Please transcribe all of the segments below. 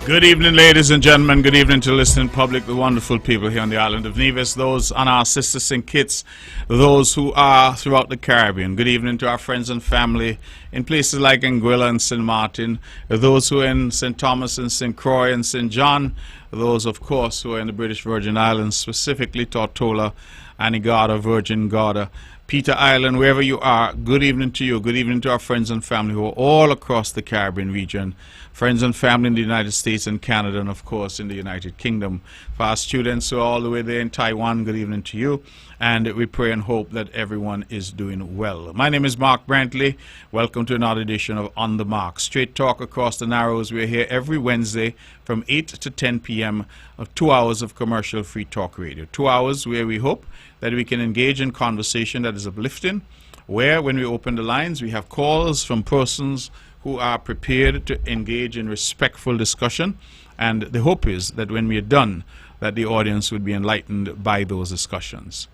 Good evening, ladies and gentlemen. Good evening to the listening public, the wonderful people here on the island of Nevis, those on our sisters and kits, those who are throughout the Caribbean. Good evening to our friends and family in places like Anguilla and St. Martin, those who are in St. Thomas and St. Croix and St. John, those, of course, who are in the British Virgin Islands, specifically Tortola, Anegada, Virgin Gorda, Peter Island, wherever you are. Good evening to you. Good evening to our friends and family who are all across the Caribbean region. Friends and family in the United States and Canada, and of course in the United Kingdom. For our students who are all the way there in Taiwan, good evening to you. And we pray and hope that everyone is doing well. My name is Mark Brantley. Welcome to another edition of On the Mark. Straight talk across the Narrows. We're here every Wednesday from 8 to 10 p.m. of 2 hours of commercial-free talk radio. 2 hours where we hope that we can engage in conversation that is uplifting, where when we open the lines we have calls from persons who are prepared to engage in respectful discussion, and the hope is that when we are done that the audience would be enlightened by those discussions.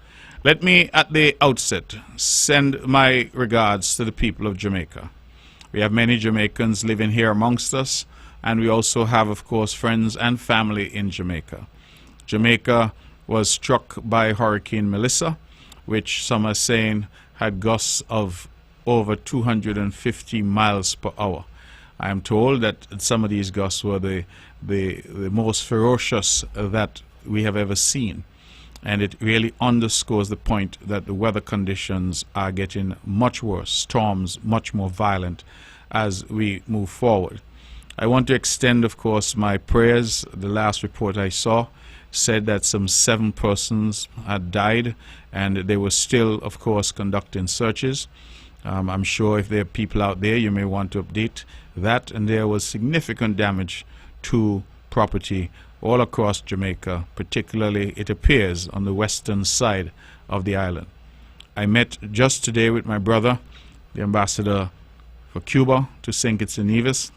Let me at the outset send my regards to the people of Jamaica. We have many Jamaicans living here amongst us, and we also have, of course, friends and family in Jamaica. Jamaica was struck by Hurricane Melissa, which some are saying had gusts of over 250 miles per hour. I am told that some of these gusts were the most ferocious that we have ever seen. And it really underscores the point that the weather conditions are getting much worse, storms much more violent as we move forward. I want to extend, of course, my prayers. The last report I saw said that some 7 persons had died, and they were still, of course, conducting searches. I'm sure if there are people out there, you may want to update that. And there was significant damage to property all across Jamaica, particularly, it appears, on the western side of the island. I met just today with my brother, the ambassador for Cuba to St. Kitts and Nevis,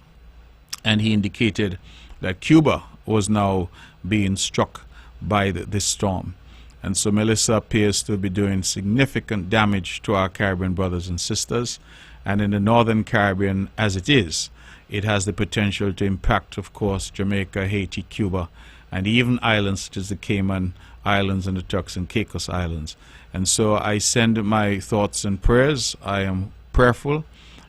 and he indicated that Cuba was now being struck by this storm. And so Melissa appears to be doing significant damage to our Caribbean brothers and sisters. And in the Northern Caribbean, as it is, it has the potential to impact, of course, Jamaica, Haiti, Cuba, and even islands such as the Cayman Islands and the Turks and Caicos Islands. And so I send my thoughts and prayers. I am prayerful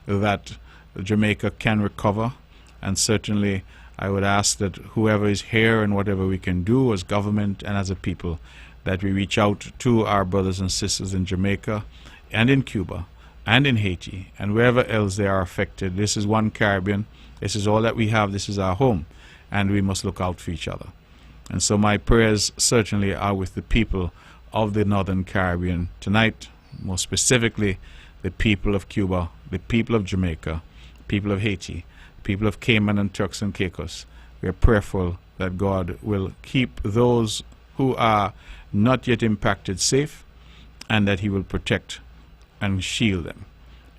that Jamaica can recover. And certainly I would ask that whoever is here and whatever we can do as government and as a people, that we reach out to our brothers and sisters in Jamaica and in Cuba and in Haiti and wherever else they are affected. This is one Caribbean. This is all that we have. This is our home, and we must look out for each other. And so my prayers certainly are with the people of the Northern Caribbean tonight, more specifically the people of Cuba, the people of Jamaica, people of Haiti, people of Cayman and Turks and Caicos. We are prayerful that God will keep those who are not yet impacted safe, and that he will protect and shield them.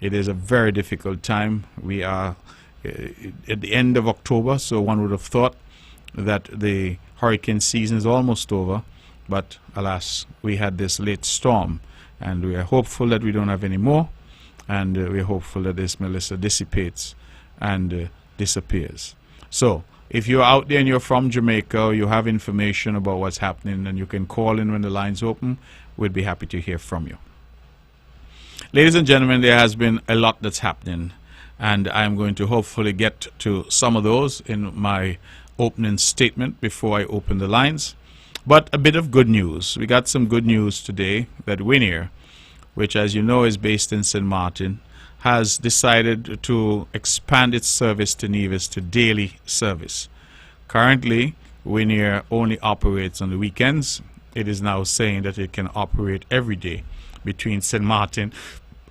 It is a very difficult time. We are at the end of October, so one would have thought that the hurricane season is almost over, but alas, we had this late storm, and we are hopeful that we don't have any more, and we are hopeful that this Melissa dissipates and disappears. So if you're out there and you're from Jamaica, or you have information about what's happening, and you can call in when the lines open, we'd be happy to hear from you. Ladies and gentlemen, there has been a lot that's happening, and I'm going to hopefully get to some of those in my opening statement before I open the lines. But a bit of good news. We got some good news today that Winair, which as you know is based in St. Martin, has decided to expand its service to Nevis to daily service. Currently, Winair only operates on the weekends. It is now saying that it can operate every day between St. Martin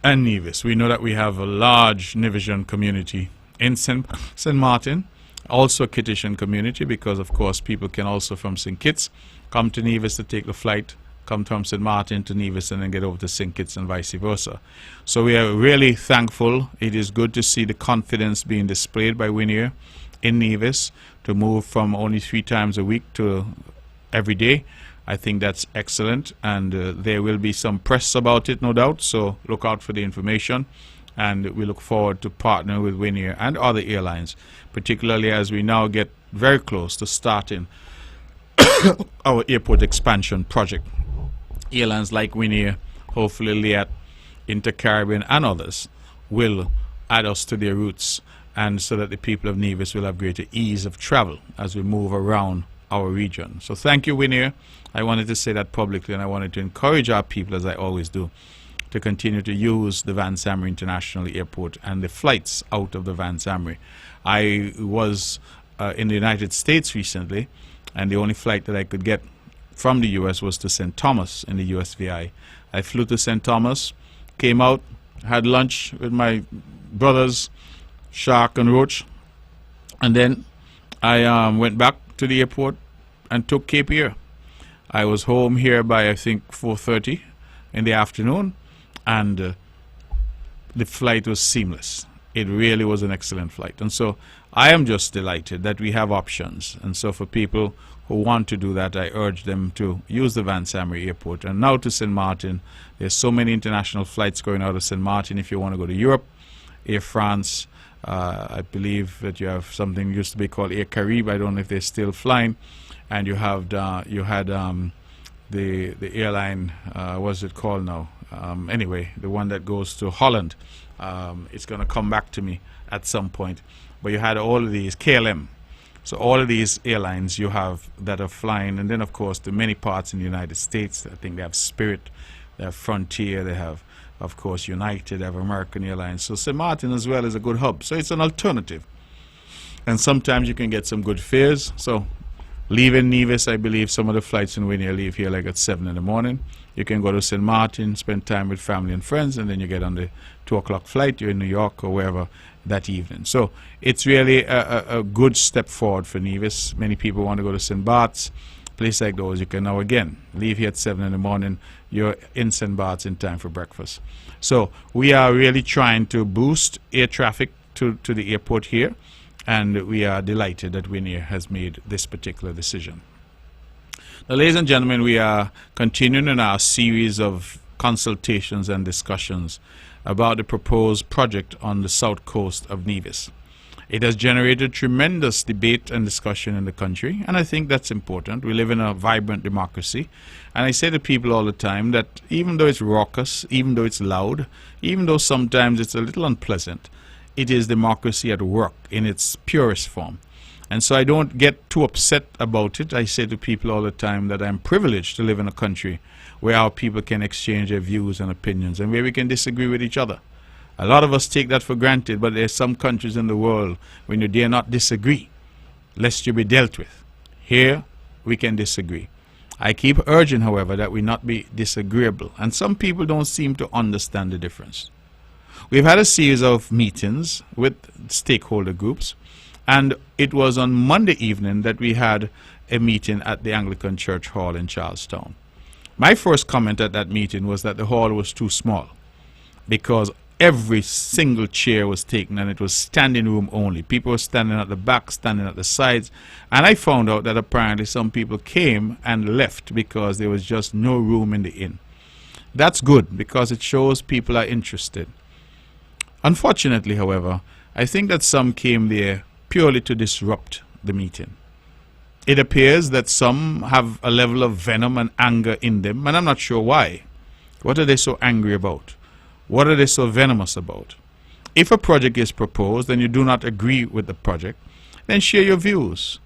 and Nevis. We know that we have a large Nevisian community in St. Martin, also a Kittitian community, because of course people can also from St. Kitts come to Nevis to take the flight, come from St. Martin to Nevis, and then get over to St. Kitts and vice versa. So we are really thankful. It is good to see the confidence being displayed by Winair in Nevis to move from only 3 times a week to every day. I think that's excellent, and there will be some press about it, no doubt, so look out for the information. And we look forward to partnering with Winair and other airlines, particularly as we now get very close to starting our airport expansion project. Airlines like Winair, hopefully Liat, Inter-Caribbean and others will add us to their routes, and so that the people of Nevis will have greater ease of travel as we move around our region. So thank you, Winair. I wanted to say that publicly, and I wanted to encourage our people, as I always do, to continue to use the Van Samre International Airport and the flights out of the Van Samre. I was in the United States recently, and the only flight that I could get from the U.S. was to St. Thomas in the USVI. I flew to St. Thomas, came out, had lunch with my brothers, Shark and Roach, and then I went back to the airport and took Cape Air. I was home here by, I think, 4:30 in the afternoon, and the flight was seamless. It really was an excellent flight. And so I am just delighted that we have options. And so for people who want to do that, I urge them to use the Van Samre Airport. And now to St. Martin. There's so many international flights going out of St. Martin. If you want to go to Europe, Air France, I believe that you have something used to be called Air Caribe. I don't know if they're still flying. And you have the airline, what's it called now? Anyway, the one that goes to Holland. It's going to come back to me at some point. But you had all of these, KLM. So all of these airlines you have that are flying. And then, of course, the many parts in the United States. I think they have Spirit, they have Frontier, they have, of course, United, they have American Airlines. So St. Martin as well is a good hub. So it's an alternative. And sometimes you can get some good fares. So leaving Nevis, I believe some of the flights in Winair leave here like at 7 in the morning. You can go to St. Martin, spend time with family and friends, and then you get on the 2 o'clock flight. You're in New York or wherever that evening. So it's really a good step forward for Nevis. Many people want to go to St. Bart's. Place like those, you can now again leave here at 7 in the morning. You're in St. Bart's in time for breakfast. So we are really trying to boost air traffic to the airport here, and we are delighted that Winair has made this particular decision. Now, ladies and gentlemen, we are continuing in our series of consultations and discussions about the proposed project on the south coast of Nevis. It has generated tremendous debate and discussion in the country, and I think that's important. We live in a vibrant democracy, and I say to people all the time that even though it's raucous, even though it's loud, even though sometimes it's a little unpleasant, it is democracy at work in its purest form. And so I don't get too upset about it. I say to people all the time that I'm privileged to live in a country where our people can exchange their views and opinions and where we can disagree with each other. A lot of us take that for granted, but there's some countries in the world when you dare not disagree, lest you be dealt with. Here, we can disagree. I keep urging, however, that we not be disagreeable, and some people don't seem to understand the difference. We've had a series of meetings with stakeholder groups, and it was on Monday evening that we had a meeting at the Anglican Church Hall in Charlestown. My first comment at that meeting was that the hall was too small because every single chair was taken and it was standing room only. People were standing at the back, standing at the sides, and I found out that apparently some people came and left because there was just no room in the inn. That's good because it shows people are interested. Unfortunately, however, I think that some came there purely to disrupt the meeting. It appears that some have a level of venom and anger in them, and I'm not sure why. What are they so angry about? What are they so venomous about? If a project is proposed and you do not agree with the project, then share your views.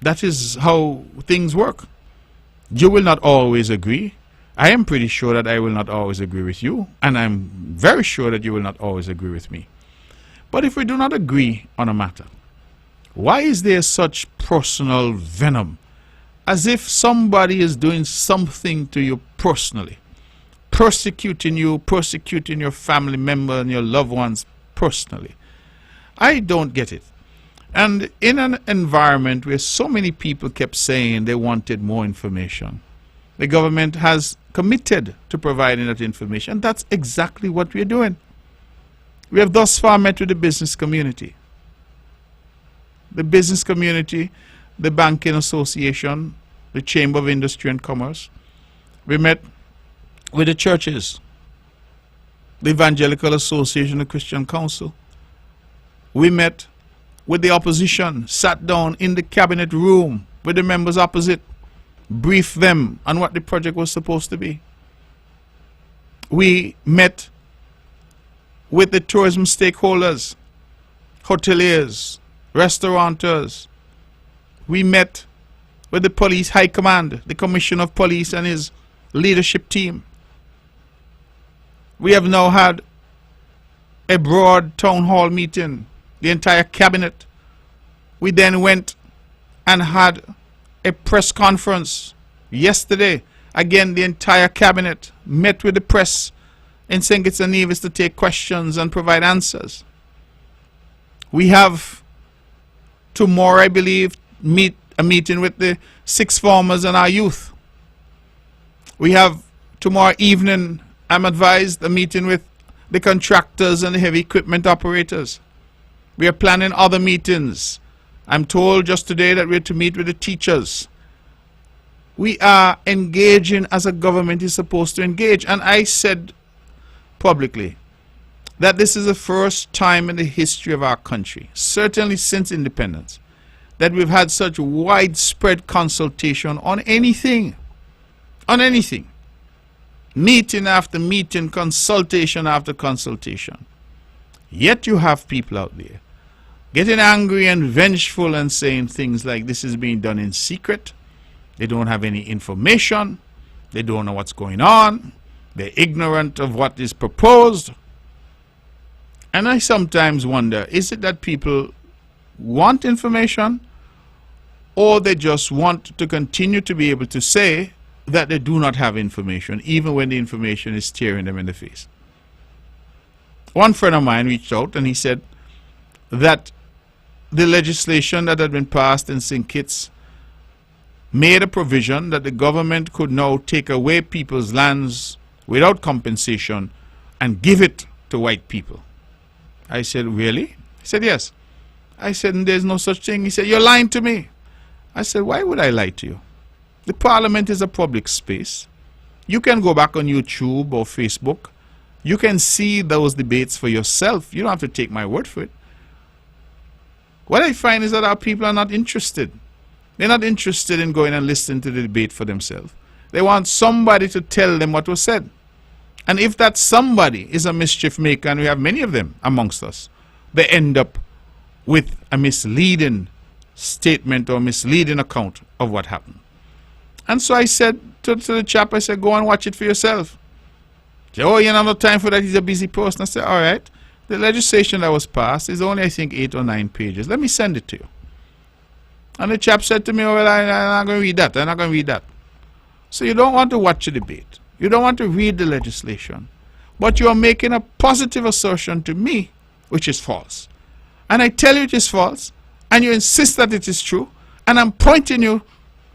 That is how things work. You will not always agree. I am pretty sure that I will not always agree with you, and I'm very sure that you will not always agree with me. But if we do not agree on a matter, why is there such personal venom? As if somebody is doing something to you personally. Persecuting you, persecuting your family member and your loved ones personally. I don't get it. And in an environment where so many people kept saying they wanted more information, the government has committed to providing that information. That's exactly what we're doing. We have thus far met with the business community. The business community, the Banking Association, the Chamber of Industry and Commerce. We met with the churches, the Evangelical Association, the Christian Council. We met with the opposition, sat down in the cabinet room with the members opposite, briefed them on what the project was supposed to be. We met with the tourism stakeholders, hoteliers, restaurateurs. We met with the police high command, the commissioner of police and his leadership team. We have now had a broad town hall meeting, the entire cabinet. We then went and had a press conference yesterday. Again, the entire cabinet met with the press in St. Kitts and Nevis to take questions and provide answers. We have tomorrow, I believe, a meeting with the sixth formers and our youth. We have tomorrow evening, I'm advised, a meeting with the contractors and the heavy equipment operators. We are planning other meetings. I'm told just today that we're to meet with the teachers. We are engaging as a government is supposed to engage. And I said publicly that this is the first time in the history of our country, certainly since independence, that we've had such widespread consultation on anything. On anything. Meeting after meeting, consultation after consultation. Yet you have people out there getting angry and vengeful and saying things like this is being done in secret. They don't have any information. They don't know what's going on. They're ignorant of what is proposed. And I sometimes wonder, is it that people want information, or they just want to continue to be able to say that they do not have information, even when the information is staring them in the face? One friend of mine reached out and he said that the legislation that had been passed in St. Kitts made a provision that the government could now take away people's lands without compensation and give it to white people. I said, really? He said, yes. I said, there's no such thing. He said, you're lying to me. I said, why would I lie to you? The parliament is a public space. You can go back on YouTube or Facebook. You can see those debates for yourself. You don't have to take my word for it. What I find is that our people are not interested. They're not interested in going and listening to the debate for themselves. They want somebody to tell them what was said. And if that somebody is a mischief maker, and we have many of them amongst us, they end up with a misleading statement or misleading account of what happened. And so I said to the chap, I said, go and watch it for yourself. He said, oh, you don't have time for that, he's a busy person. I said, all right, the legislation that was passed is only, I think, 8 or 9 pages. Let me send it to you. And the chap said to me, oh, well, I'm not going to read that. I'm not going to read that. So you don't want to watch a debate. You don't want to read the legislation. But you are making a positive assertion to me, which is false. And I tell you it is false, and you insist that it is true, and I'm pointing you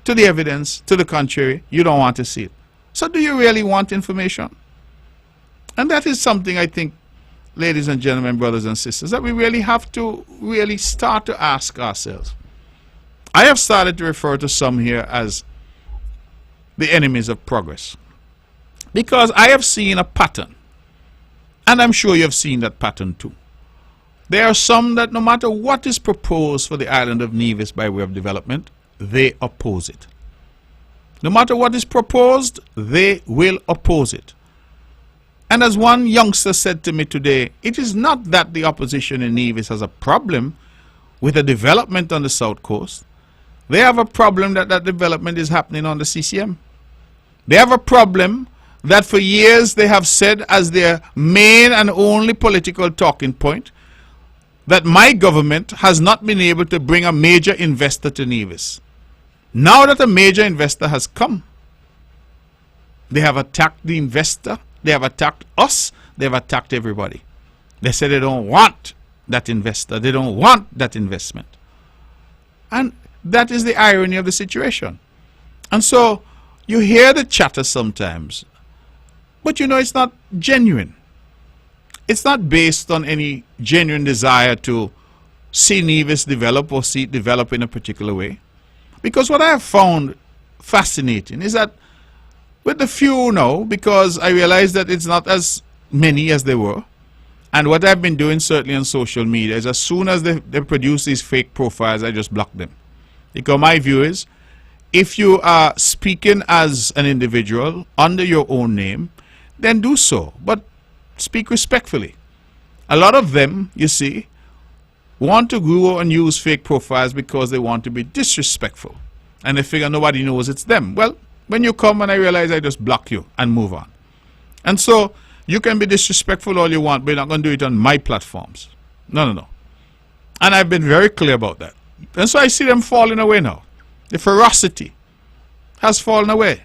to the evidence to the contrary. You don't want to see it. So do you really want information? And that is something I think, ladies and gentlemen, brothers and sisters, that we really have to really start to ask ourselves. I have started to refer to some here as the enemies of progress, because I have seen a pattern, and I'm sure you have seen that pattern too. There are some that no matter what is proposed for the island of Nevis by way of development, they oppose it. No matter what is proposed, they will oppose it. And as one youngster said to me today, it is not that the opposition in Nevis has a problem with a development on the south coast. They have a problem that that development is happening on the CCM. They have a problem that for years they have said as their main and only political talking point that my government has not been able to bring a major investor to Nevis. Now that a major investor has come, they have attacked the investor, they have attacked us, they have attacked everybody. They say they don't want that investor, they don't want that investment. And that is the irony of the situation. And so you hear the chatter sometimes, but you know it's not genuine. It's not based on any genuine desire to see Nevis develop or see it develop in a particular way. Because what I have found fascinating is that with the few now, because I realize that it's not as many as they were, And what I've been doing certainly on social media is as soon as they produce these fake profiles, I just block them. Because my view is, if you are speaking as an individual under your own name, then do so. But speak respectfully. A lot of them, you see, want to go and use fake profiles because they want to be disrespectful. And they figure nobody knows it's them. Well, when you come and I realize, I just block you and move on. And so you can be disrespectful all you want, but you're not going to do it on my platforms. No. And I've been very clear about that. And so I see them falling away now. The ferocity has fallen away.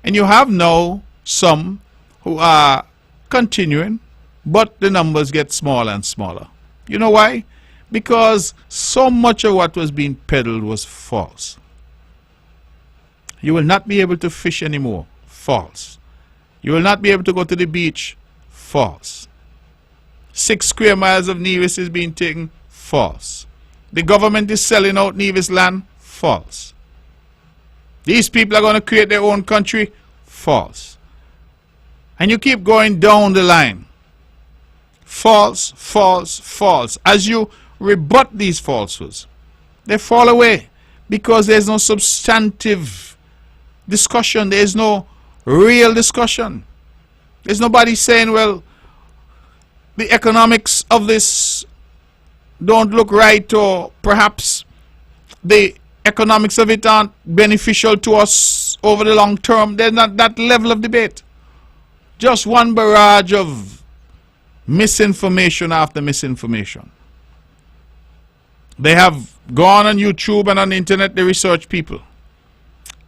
And you have now some who are continuing, but the numbers get smaller and smaller. You know why? Because so much of what was being peddled was false. You will not be able to fish anymore. False. You will not be able to go to the beach. False. 6 square miles of Nevis is being taken. False. The government is selling out Nevis land. False. These people are going to create their own country. False. And you keep going down the line. False, false, false. As you rebut these falsehoods, they fall away because there's no substantive discussion. There's no real discussion. There's nobody saying, well, the economics of this don't look right, or perhaps the economics of it aren't beneficial to us over the long term. There's not that level of debate. Just one barrage of misinformation after misinformation. They have gone on YouTube and on the internet, they research people.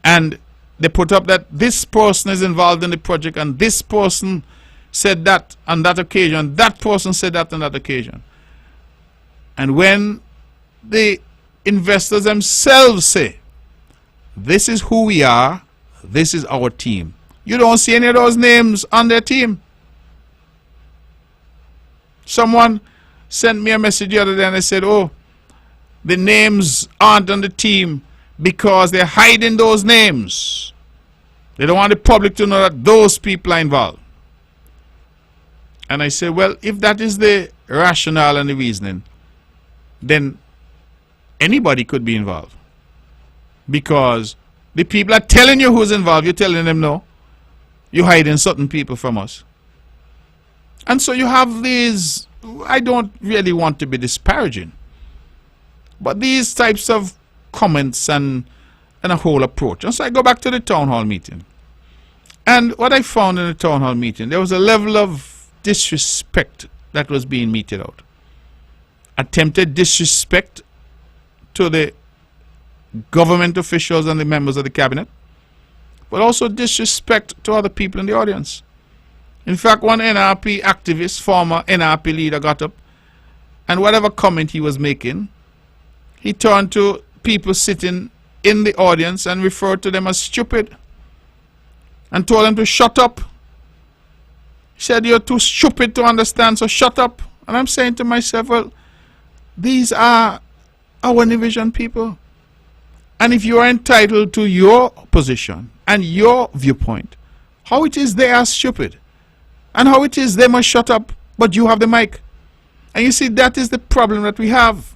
And they put up that this person is involved in the project and this person said that on that occasion, that person said that on that occasion. And when the investors themselves say, this is who we are, this is our team, you don't see any of those names on their team. Someone sent me a message the other day and they said, oh, the names aren't on the team because they're hiding those names. They don't want the public to know that those people are involved. And I said, well, if that is the rationale and the reasoning, then anybody could be involved. Because the people are telling you who's involved, you're telling them no. You're hiding certain people from us. And so you have these, I don't really want to be disparaging, but these types of comments and a whole approach. And so I go back to the town hall meeting. And what I found in the town hall meeting, there was a level of disrespect that was being meted out. Attempted disrespect to the government officials and the members of the cabinet, but also disrespect to other people in the audience. In fact, one NRP activist, former NRP leader, got up and whatever comment he was making, he turned to people sitting in the audience and referred to them as stupid and told them to shut up. He said, you're too stupid to understand, so shut up. And I'm saying to myself, well, these are our Nivision people. And if you are entitled to your position and your viewpoint, how it is they are stupid and how it is they must shut up, but you have the mic. And you see, that is the problem that we have.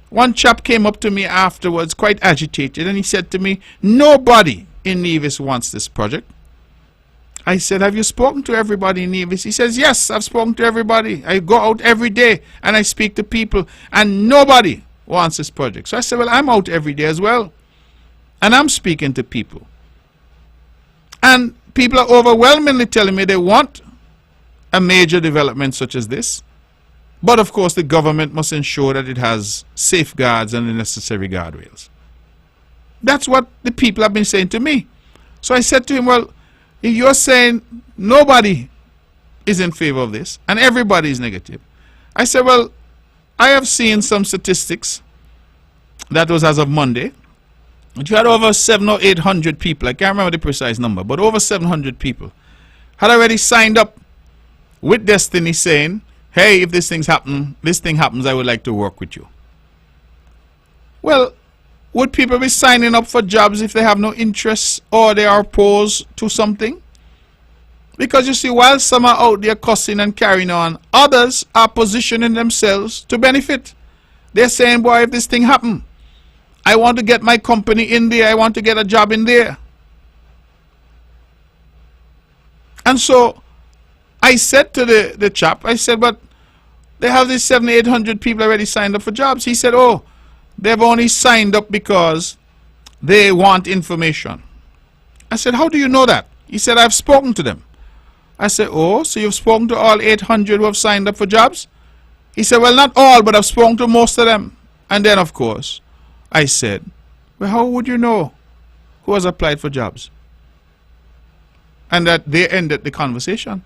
One chap came up to me afterwards, quite agitated, and he said to me, nobody in Nevis wants this project. I said, have you spoken to everybody in Nevis? He says, yes, I've spoken to everybody. I go out every day and I speak to people and nobody wants this project. So I said, well, I'm out every day as well. And I'm speaking to people. And people are overwhelmingly telling me they want a major development such as this. But of course, the government must ensure that it has safeguards and the necessary guardrails. That's what the people have been saying to me. So I said to him, well, if you're saying nobody is in favor of this and everybody is negative, I said, well, I have seen some statistics. That was as of Monday. You had over 700 or 800 people, I can't remember the precise number, but over 700 people had already signed up with Destiny saying, hey, if this thing happens, I would like to work with you. Well, would people be signing up for jobs if they have no interest or they are opposed to something? Because you see, while some are out there cussing and carrying on, others are positioning themselves to benefit. They're saying, boy, if this thing happen, I want to get my company in there. I want to get a job in there. And so I said to the chap, I said, but they have these 700-800 people already signed up for jobs. He said, oh, they've only signed up because they want information. I said, how do you know that? He said, I've spoken to them. I said, oh, so you've spoken to all 800 who have signed up for jobs? He said, well, not all, but I've spoken to most of them. And then, of course, I said, well, how would you know who has applied for jobs? And that they ended the conversation.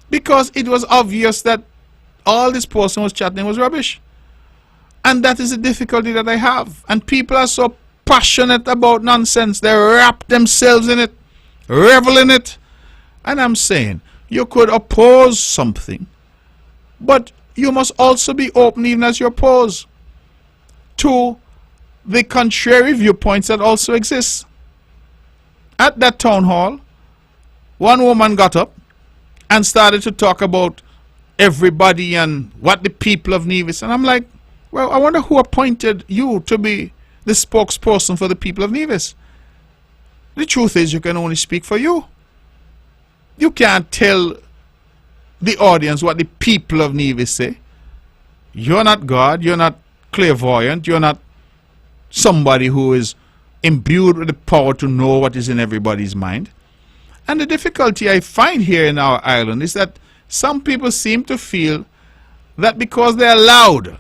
Because it was obvious that all this person was chatting was rubbish. And that is the difficulty that I have. And people are so passionate about nonsense. They wrap themselves in it, revel in it. And I'm saying, you could oppose something, but you must also be open, even as you oppose, to the contrary viewpoints that also exist. At that town hall, one woman got up and started to talk about everybody and what the people of Nevis. And I'm like, well, I wonder who appointed you to be the spokesperson for the people of Nevis. The truth is, you can only speak for you. You can't tell the audience what the people of Nevis say. You're not God. You're not clairvoyant. You're not somebody who is imbued with the power to know what is in everybody's mind. And the difficulty I find here in our island is that some people seem to feel that because they're loud,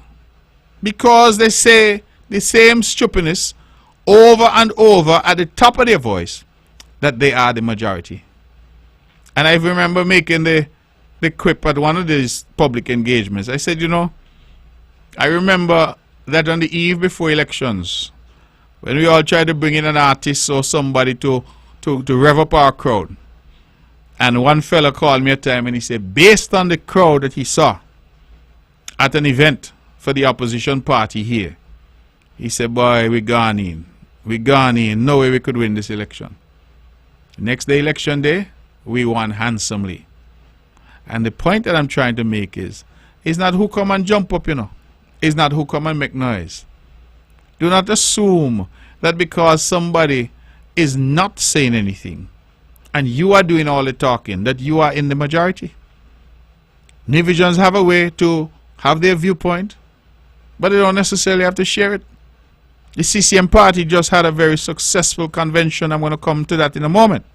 because they say the same stupidness over and over at the top of their voice, that they are the majority. And I remember making the quip at one of these public engagements. I said, you know, I remember that on the eve before elections, when we all tried to bring in an artist or somebody to rev up our crowd. And one fella called me a time and he said, based on the crowd that he saw at an event for the opposition party here, he said, boy, we gone in. We gone in. No way we could win this election. Next day, election day, we won handsomely. And the point that I'm trying to make is, it's not who come and jump up, you know. It's not who come and make noise. Do not assume that because somebody is not saying anything and you are doing all the talking, that you are in the majority. Nevisians have a way to have their viewpoint, but they don't necessarily have to share it. The CCM party just had a very successful convention. I'm going to come to that in a moment.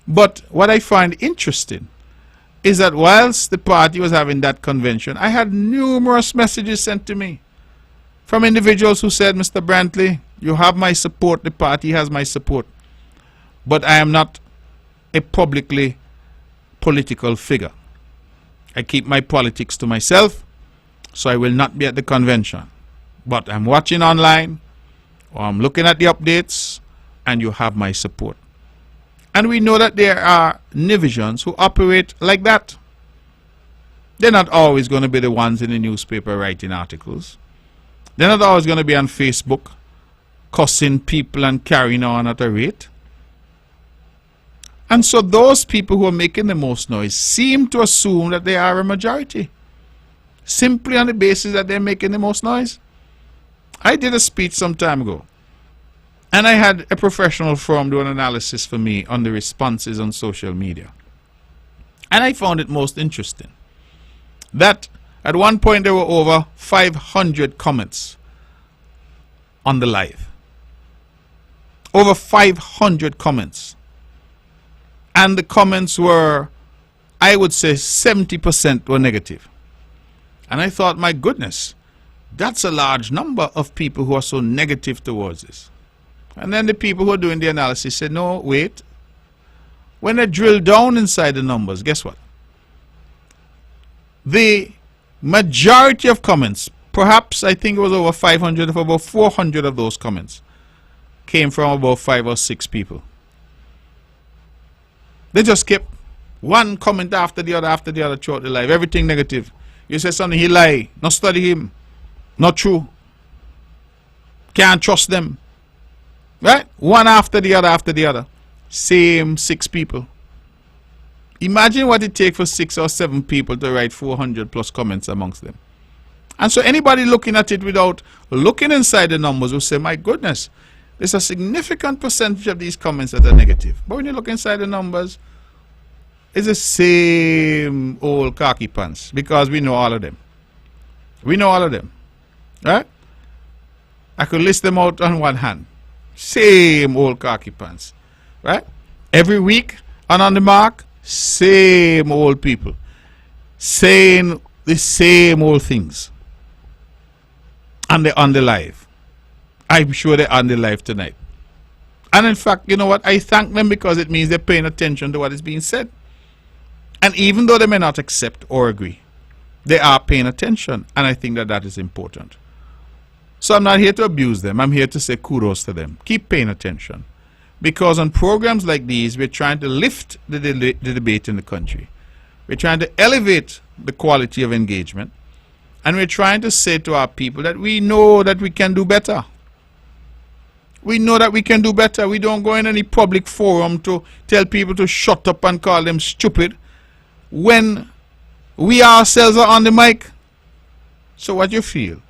But what I find interesting is that whilst the party was having that convention, I had numerous messages sent to me from individuals who said, Mr. Brantley, you have my support, the party has my support, but I am not a publicly political figure. I keep my politics to myself, so I will not be at the convention. But I'm watching online, or I'm looking at the updates, and you have my support. And we know that there are Nevisians who operate like that. They're not always going to be the ones in the newspaper writing articles. They're not always going to be on Facebook cussing people and carrying on at a rate. And so those people who are making the most noise seem to assume that they are a majority, simply on the basis that they're making the most noise. I did a speech some time ago, and I had a professional firm do an analysis for me on the responses on social media. And I found it most interesting that at one point there were over 500 comments on the live. Over 500 comments. And the comments were, I would say 70% were negative. And I thought, my goodness, that's a large number of people who are so negative towards this. And then the people who are doing the analysis said, no, wait. When they drill down inside the numbers, guess what? The majority of comments, perhaps I think it was over 500, of about 400 of those comments, came from about 5 or 6 people. They just kept one comment after the other throughout the live. Everything negative. You say something, he lie. Not study him. Not true. Can't trust them. Right? One after the other. Same 6 people. Imagine what it takes for 6 or 7 people to write 400 plus comments amongst them. And so anybody looking at it without looking inside the numbers will say, my goodness, there's a significant percentage of these comments that are negative. But when you look inside the numbers, it's the same old khaki pants, because we know all of them. We know all of them. Right? I could list them out on one hand. Same old khaki pants. Right? Every week and on the mark, same old people saying the same old things. And they're on the live. I'm sure they're on the live tonight. And in fact, you know what? I thank them, because it means they're paying attention to what is being said. And even though they may not accept or agree, they are paying attention. And I think that that is important. So I'm not here to abuse them. I'm here to say kudos to them. Keep paying attention. Because on programs like these, we're trying to lift the debate in the country. We're trying to elevate the quality of engagement. And we're trying to say to our people that we know that we can do better. We know that we can do better. We don't go in any public forum to tell people to shut up and call them stupid when we ourselves are on the mic. So what you feel?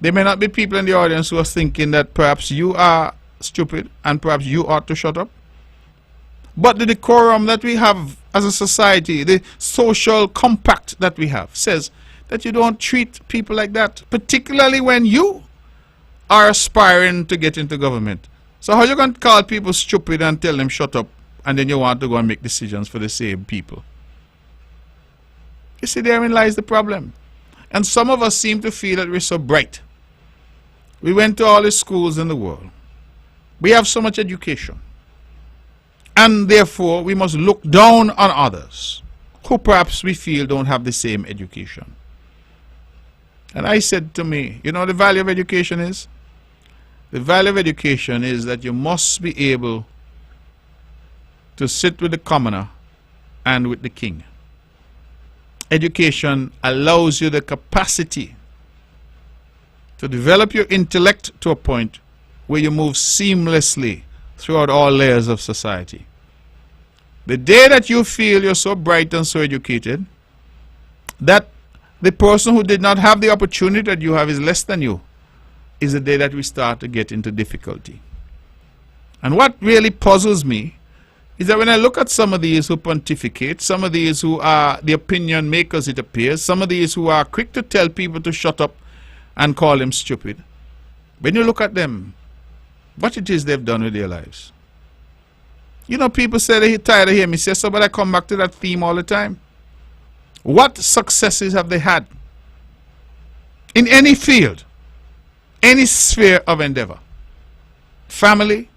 There may not be people in the audience who are thinking that perhaps you are stupid and perhaps you ought to shut up. But the decorum that we have as a society, the social compact that we have, says that you don't treat people like that, particularly when you are aspiring to get into government. So how you going to call people stupid and tell them shut up, and then you want to go and make decisions for the same people? You see, therein lies the problem. And some of us seem to feel that we're so bright. We went to all the schools in the world. We have so much education. And therefore, we must look down on others who perhaps we feel don't have the same education. And I said to me, you know the value of education is? The value of education is that you must be able to sit with the commoner and with the king. Education allows you the capacity to develop your intellect to a point where you move seamlessly throughout all layers of society. The day that you feel you're so bright and so educated that the person who did not have the opportunity that you have is less than you, is the day that we start to get into difficulty. And what really puzzles me is that when I look at some of these who pontificate, some of these who are the opinion makers, it appears, some of these who are quick to tell people to shut up and call them stupid, when you look at them, what it is they've done with their lives. You know, people say they're tired of hearing me say so, but I come back to that theme all the time. What successes have they had in any field, any sphere of endeavor? Family,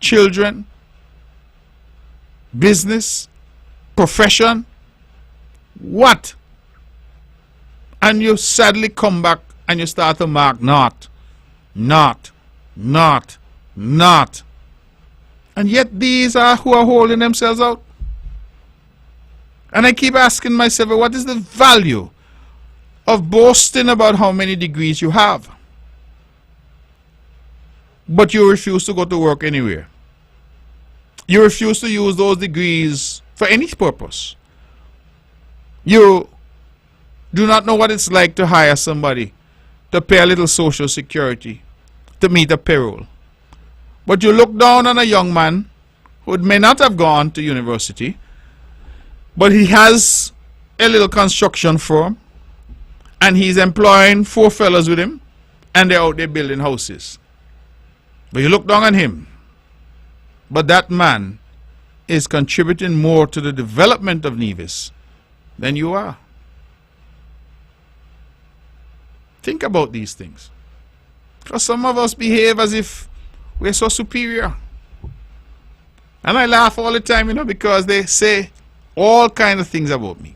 children, business, profession, what? And you sadly come back and you start to mark not. And yet these are who are holding themselves out. And I keep asking myself, what is the value of boasting about how many degrees you have, but you refuse to go to work anywhere? You refuse to use those degrees for any purpose. You do not know what it's like to hire somebody to pay a little social security, to meet a payroll. But you look down on a young man who may not have gone to university, but he has a little construction firm and he's employing 4 fellows with him and they're out there building houses. But you look down on him. But that man is contributing more to the development of Nevis than you are. Think about these things. Because some of us behave as if we're so superior. And I laugh all the time, you know, because they say all kinds of things about me.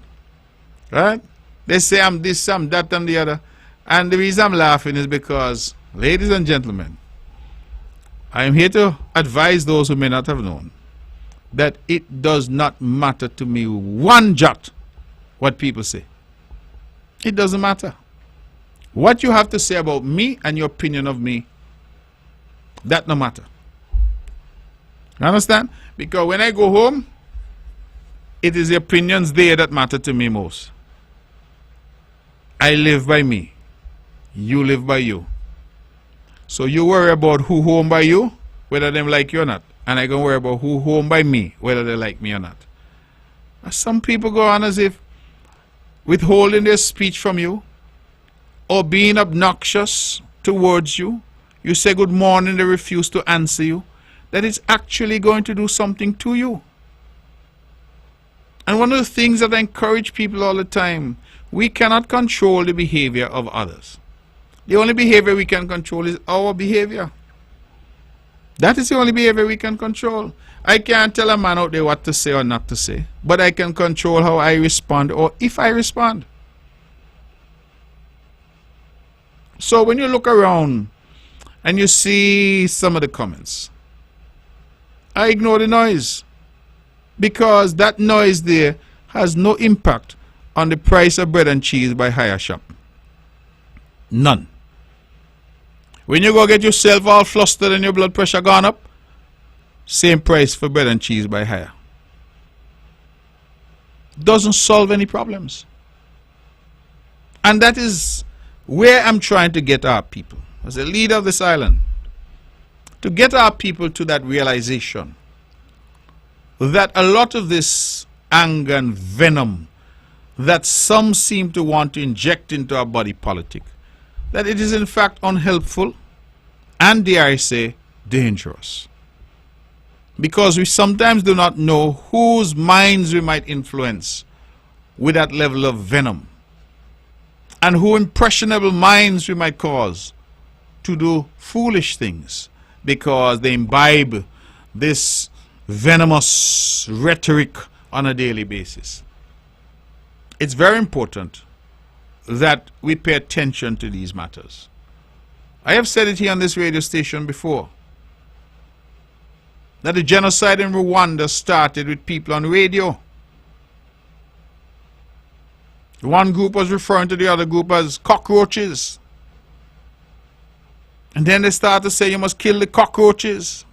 Right? They say I'm this, I'm that, and the other. And the reason I'm laughing is because, ladies and gentlemen, I am here to advise those who may not have known that it does not matter to me one jot what people say. It doesn't matter. What you have to say about me and your opinion of me, that no matter. You understand? Because when I go home, it is the opinions there that matter to me most. I live by me. You live by you. So you worry about who home by you, whether them like you or not. And I can worry about who home by me, whether they like me or not. Some people go on as if withholding their speech from you or being obnoxious towards you. You say good morning, they refuse to answer you. That it's actually going to do something to you. And one of the things that I encourage people all the time, we cannot control the behavior of others. The only behavior we can control is our behavior. That is the only behavior we can control. I can't tell a man out there what to say or not to say, but I can control how I respond or if I respond. So when you look around and you see some of the comments, I ignore the noise, because that noise there has no impact on the price of bread and cheese by higher shop. None. When you go get yourself all flustered and your blood pressure gone up, same price for bread and cheese by higher. Doesn't solve any problems. And that is where I'm trying to get our people, as a leader of this island, to get our people to that realization that a lot of this anger and venom that some seem to want to inject into our body politic, that it is in fact unhelpful and, dare I say, dangerous. Because we sometimes do not know whose minds we might influence with that level of venom, and who impressionable minds we might cause to do foolish things because they imbibe this venomous rhetoric on a daily basis. It's very important that we pay attention to these matters. I have said it here on this radio station before, that the genocide in Rwanda started with people on radio. One group was referring to the other group as cockroaches. And then they started to say you must kill the cockroaches,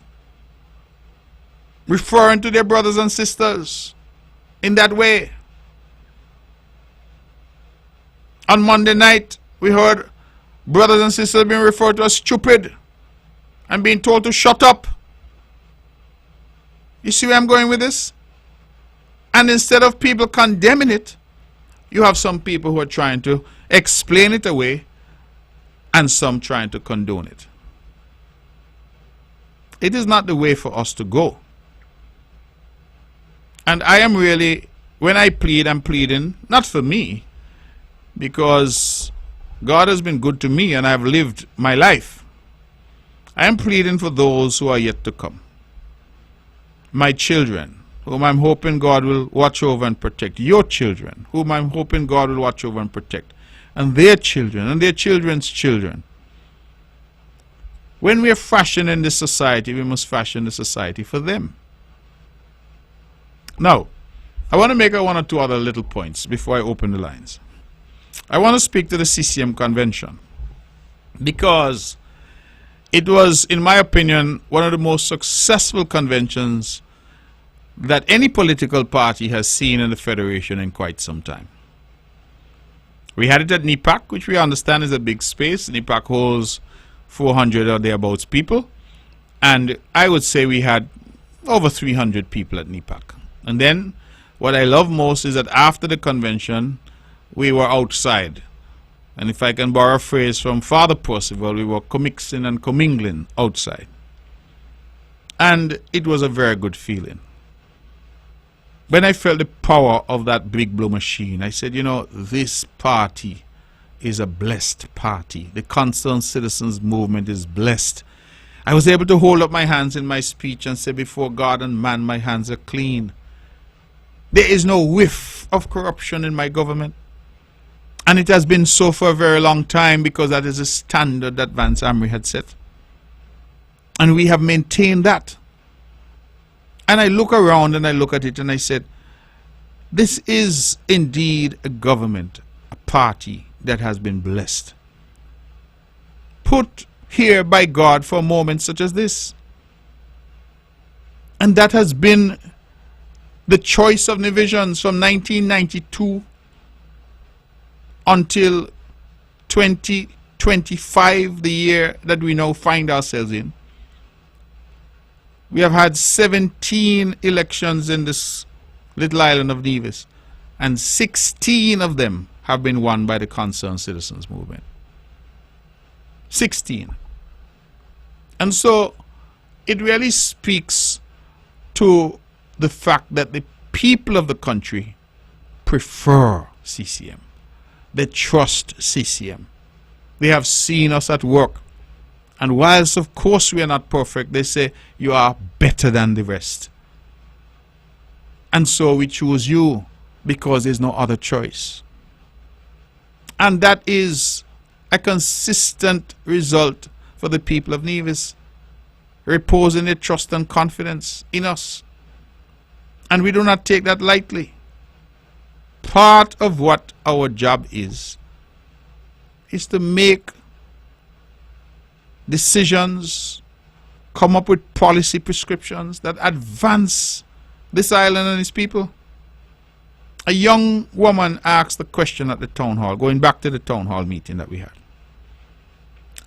referring to their brothers and sisters in that way. On Monday night, we heard brothers and sisters being referred to as stupid and being told to shut up. You see where I'm going with this? And instead of people condemning it, you have some people who are trying to explain it away and some trying to condone it. It is not the way for us to go. And I am really, when I plead, I'm pleading not for me, because God has been good to me and I've lived my life. I am pleading for those who are yet to come. My children, whom I'm hoping God will watch over and protect. Your children, whom I'm hoping God will watch over and protect. And their children and their children's children. When we are fashioning this society, we must fashion the society for them. Now, I want to make one or two other little points before I open the lines. I want to speak to the CCM convention, because it was, in my opinion, one of the most successful conventions that any political party has seen in the Federation in quite some time. We had it at NEPAC, which we understand is a big space. NEPAC holds 400 or thereabouts people. And I would say we had over 300 people at NEPAC. And then what I love most is that after the convention, we were outside. And if I can borrow a phrase from Father Percival, we were commixing and commingling outside. And it was a very good feeling. When I felt the power of that big blue machine, I said, you know, this party is a blessed party. The Concerned Citizens Movement is blessed. I was able to hold up my hands in my speech and say, before God and man, my hands are clean. There is no whiff of corruption in my government. And it has been so for a very long time, because that is a standard that Vance Amri had set. And we have maintained that. And I look around and I look at it and I said, this is indeed a government, a party that has been blessed. Put here by God for a moment such as this. And that has been the choice of divisions from 1992 until 2025, the year that we now find ourselves in. We have had 17 elections in this little island of Nevis, and 16 of them have been won by the Concerned Citizens Movement. 16. And so it really speaks to the fact that the people of the country prefer CCM. They trust CCM. They have seen us at work. And whilst of course we are not perfect, they say you are better than the rest. And so we choose you because there's no other choice. And that is a consistent result for the people of Nevis, reposing their trust and confidence in us. And we do not take that lightly. Part of what our job is to make decisions, come up with policy prescriptions that advance this island and its people. A young woman asked the question at the town hall, going back to the town hall meeting that we had.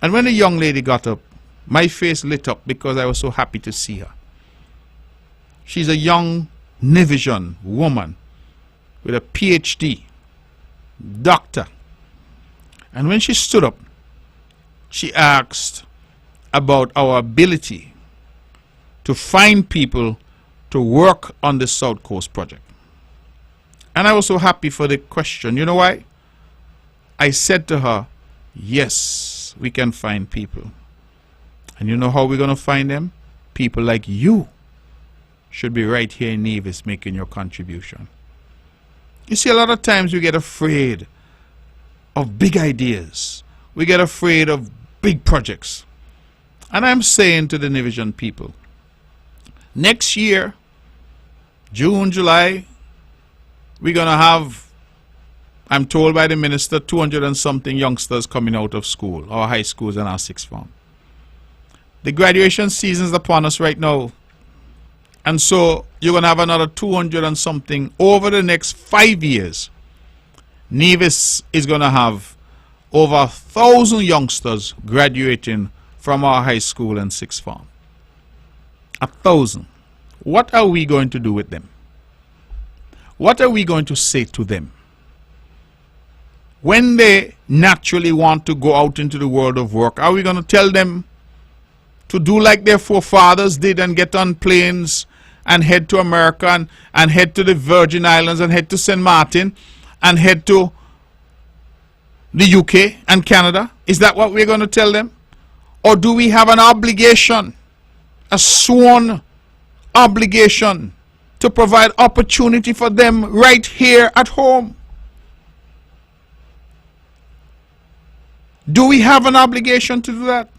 And when the young lady got up, my face lit up because I was so happy to see her. She's a young Nevisian woman with a PhD, doctor. And when she stood up, she asked about our ability to find people to work on the South Coast project. And I was so happy for the question. You know why? I said to her, yes, we can find people. And you know how we're going to find them? People like you should be right here in Nevis making your contribution. You see, a lot of times we get afraid of big ideas. We get afraid of big projects. And I'm saying to the Nevisian people, next year, June, July, we're going to have, I'm told by the minister, 200 and something youngsters coming out of school, our high schools and our sixth form. The graduation season is upon us right now. And so you're going to have another 200 and something over the next 5 years. Nevis is going to have over 1,000 youngsters graduating from our high school and sixth form. 1,000. What are we going to do with them? What are we going to say to them? When they naturally want to go out into the world of work, are we going to tell them to do like their forefathers did and get on planes and head to America and head to the Virgin Islands and head to St. Martin and head to the UK and Canada? Is that what we're going to tell them? Or do we have an obligation, a sworn obligation, to provide opportunity for them right here at home? Do we have an obligation to do that?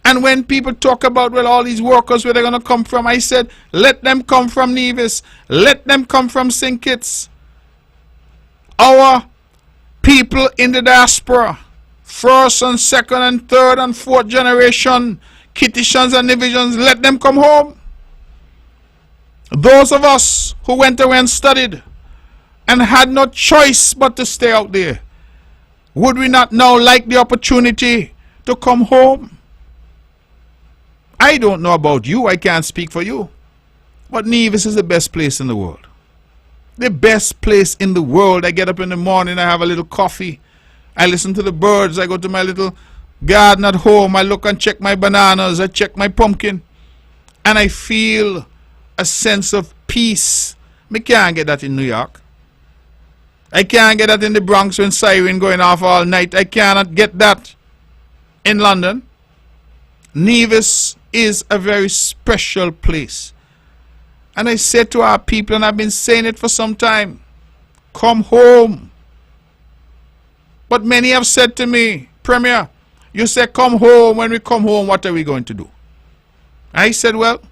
And when people talk about, well, all these workers, where they're going to come from, I said, let them come from Nevis. Let them come from St. Kitts. Our people in the diaspora, first and second and third and fourth generation, Kittitians and Nevisians, let them come home. Those of us who went away and studied and had no choice but to stay out there, would we not now like the opportunity to come home? I don't know about you, I can't speak for you, but Nevis is the best place in the world. The best place in the world. I get up in the morning, I have a little coffee, I listen to the birds, I go to my little garden at home, I look and check my bananas, I check my pumpkin, and I feel a sense of peace. I can't get that in New York. I can't get that in the Bronx when siren going off all night. I cannot get that in London. Nevis is a very special place. And I said to our people, and I've been saying it for some time, come home. But many have said to me, Premier, you say come home. When we come home, what are we going to do? I said, well,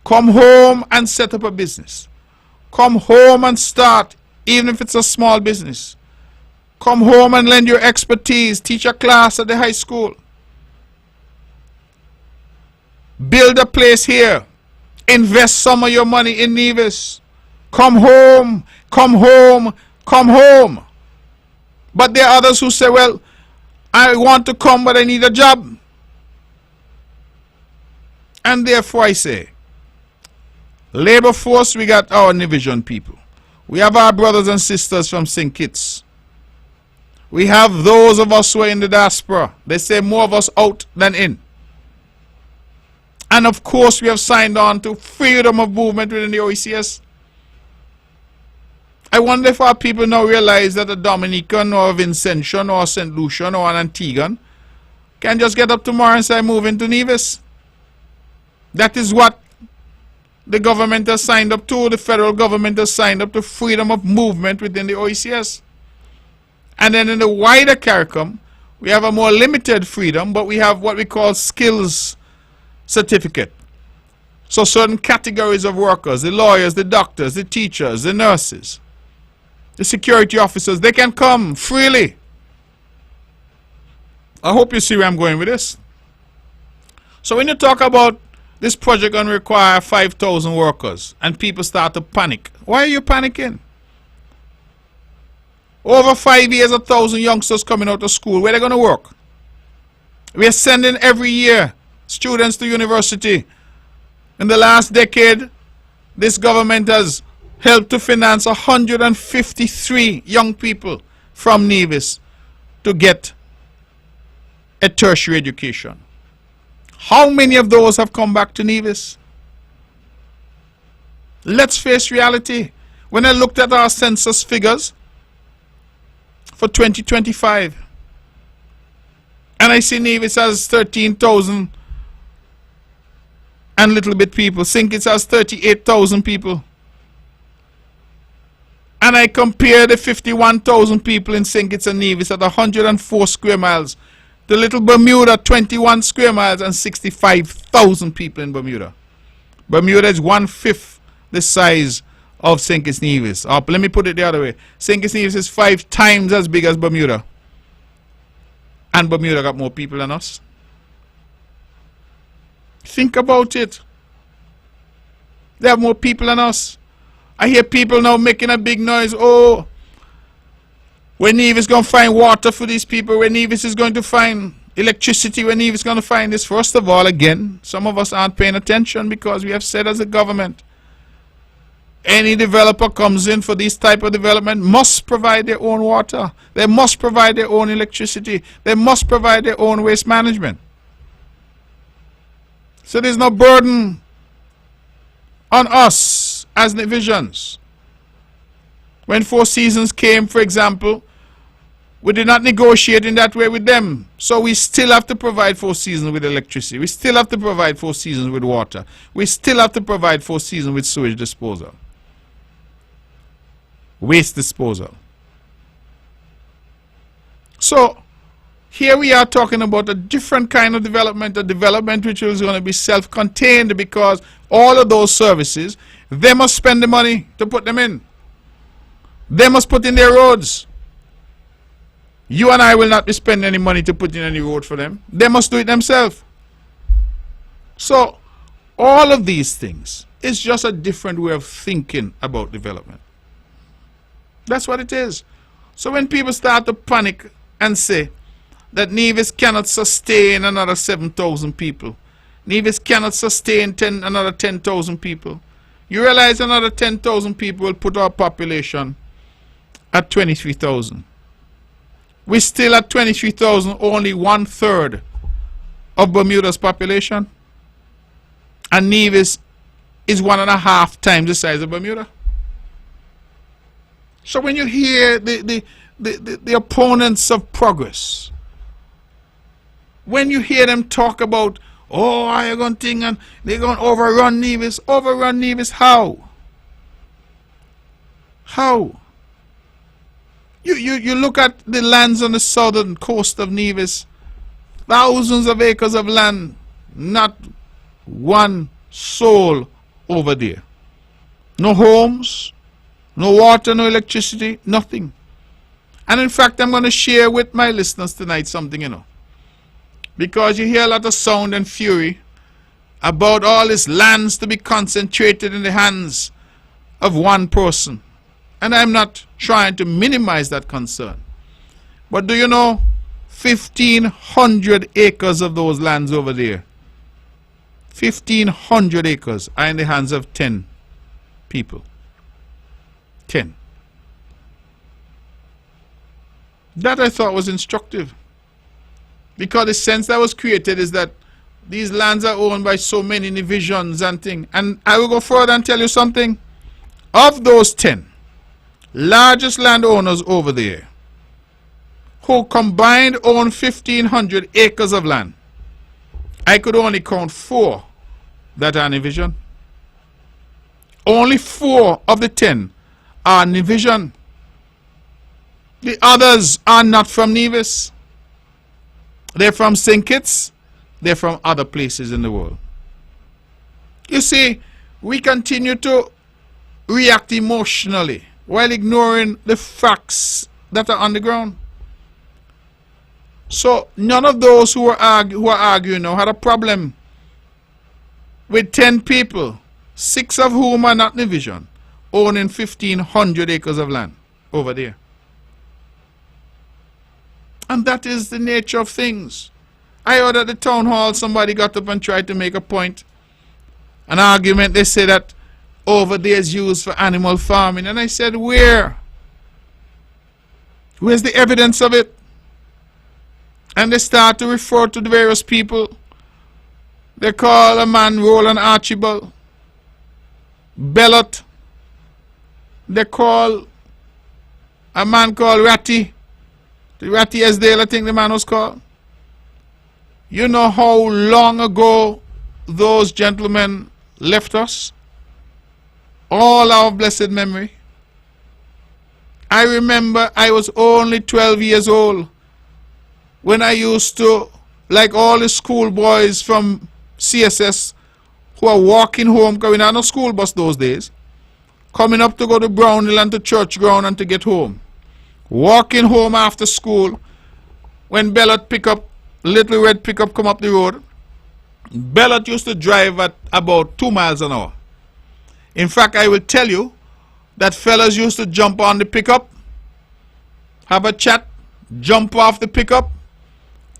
come home and set up a business. Come home and start, even if it's a small business. Come home and lend your expertise, teach a class at the high school. Build a place here Invest some of your money in Nevis. Come home, come home, come home. But there are others who say, well, I want to come, but I need a job. And therefore I say, labor force, we got our Nivision people. We have our brothers and sisters from St. Kitts. We have those of us who are in the diaspora. They say more of us out than in. And of course we have signed on to freedom of movement within the OECS. I wonder if our people now realize that a Dominican or a Vincentian or a St. Lucian or an Antiguan can just get up tomorrow and say, move into Nevis. That is what the government has signed up to. The federal government has signed up to freedom of movement within the OECS. And then in the wider CARICOM, we have a more limited freedom, but we have what we call skills certificate. So certain categories of workers, the lawyers, the doctors, the teachers, the nurses, the security officers, they can come freely. I hope you see where I'm going with this. So when you talk about this project going to require 5,000 workers and people start to panic, why are you panicking? Over 5 years, 1,000 youngsters coming out of school, where are they going to work? We are sending every year students to university. In the last decade, this government has helped to finance 153 young people from Nevis to get a tertiary education. How many of those have come back to Nevis? Let's face reality. When I looked at our census figures for 2025, and I see Nevis has 13,000 and little bit people. St. Kitts has 38,000 people. And I compare the 51,000 people in St. Kitts and Nevis at 104 square miles. The little Bermuda, 21 square miles and 65,000 people in Bermuda. Bermuda is 1/5 the size of St. Kitts Nevis. Let me put it the other way. St. Kitts Nevis is 5 times as big as Bermuda. And Bermuda got more people than us. Think about it. They have more people than us. I hear people now making a big noise. Oh, when Nevis going to find water for these people, when Nevis is going to find electricity, when Nevis is going to find this. First of all, again, some of us aren't paying attention because we have said as a government, any developer comes in for this type of development must provide their own water. They must provide their own electricity. They must provide their own waste management. So there's no burden on us as Nivisions. When Four Seasons came, for example, we did not negotiate in that way with them. So we still have to provide Four Seasons with electricity. We still have to provide Four Seasons with water. We still have to provide Four Seasons with sewage disposal. Waste disposal. So here we are talking about a different kind of development, a development which is going to be self-contained, because all of those services, they must spend the money to put them in. They must put in their roads. You and I will not be spending any money to put in any road for them. They must do it themselves. So all of these things is just a different way of thinking about development. That's what it is. So when people start to panic and say that Nevis cannot sustain another 7,000 people, Nevis cannot sustain another 10,000 people, you realize another 10,000 people will put our population at 23,000. We're still at 23,000, only 1/3 of Bermuda's population. And Nevis is 1.5 times the size of Bermuda. So when you hear the opponents of progress, when you hear them talk about, oh, I are going to think and they're going to overrun Nevis. Overrun Nevis how? How? You look at the lands on the southern coast of Nevis, thousands of acres of land, not one soul over there. No homes, no water, no electricity, nothing. And in fact, I'm going to share with my listeners tonight something, because you hear a lot of sound and fury about all these lands to be concentrated in the hands of one person. And I'm not trying to minimize that concern. But do you know, 1,500 acres of those lands over there, 1,500 acres are in the hands of 10 people. 10. That I thought was instructive. Because the sense that was created is that these lands are owned by so many divisions and things. And I will go further and tell you something. Of those 10 largest landowners over there, who combined own 1,500 acres of land, I could only count 4 that are Nivision. Only 4 of the 10 are Nivision. The others are not from Nevis. They're from St. Kitts. They're from other places in the world. You see, we continue to react emotionally while ignoring the facts that are on the ground. So none of those who are arguing now had a problem with 10 people, 6 of whom are not Nivision, owning 1,500 acres of land over there. And that is the nature of things. I heard at the town hall somebody got up and tried to make a point, an argument. They say that over there is used for animal farming. And I said, where? Where's the evidence of it? And they start to refer to the various people. They call a man Roland Archibald, Bellot. They call a man called Ratty. The Ratty Esdale, I think the man was called. You know how long ago those gentlemen left us? All our blessed memory. I remember I was only 12 years old when I used to, like all the schoolboys from CSS who are walking home, going on a school bus those days, coming up to go to Brownhill and to church ground and to get home. Walking home after school, when Bellot pickup, little red pickup come up the road, Bellot used to drive at about 2 miles an hour. In fact, I will tell you that fellas used to jump on the pickup, have a chat, jump off the pickup,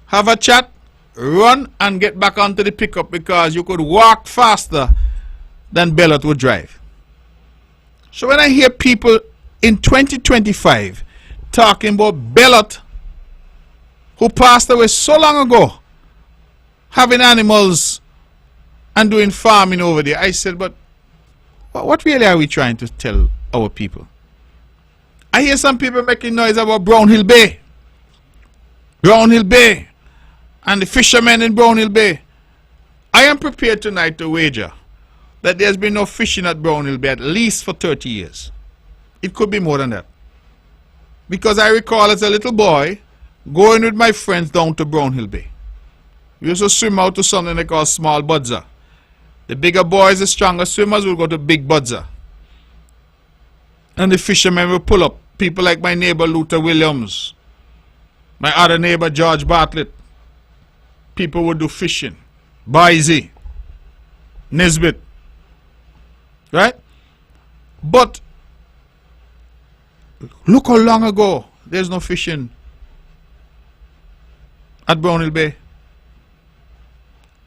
have a chat, run and get back onto the pickup because you could walk faster than Bellot would drive. So when I hear people in 2025 talking about Bellot, who passed away so long ago, having animals and doing farming over there, I said, but what really are we trying to tell our people? I hear some people making noise about Brownhill Bay. Brownhill Bay and the fishermen in Brownhill Bay. I am prepared tonight to wager that there's been no fishing at Brownhill Bay at least for 30 years. It could be more than that. Because I recall as a little boy going with my friends down to Brownhill Bay. We used to swim out to something they call small budza. The bigger boys, the stronger swimmers, will go to big budza. And the fishermen will pull up. People like my neighbor Luther Williams, my other neighbor George Bartlett. People would do fishing. Boise, Nisbet. Right? But look how long ago there's no fishing at Brownhill Bay.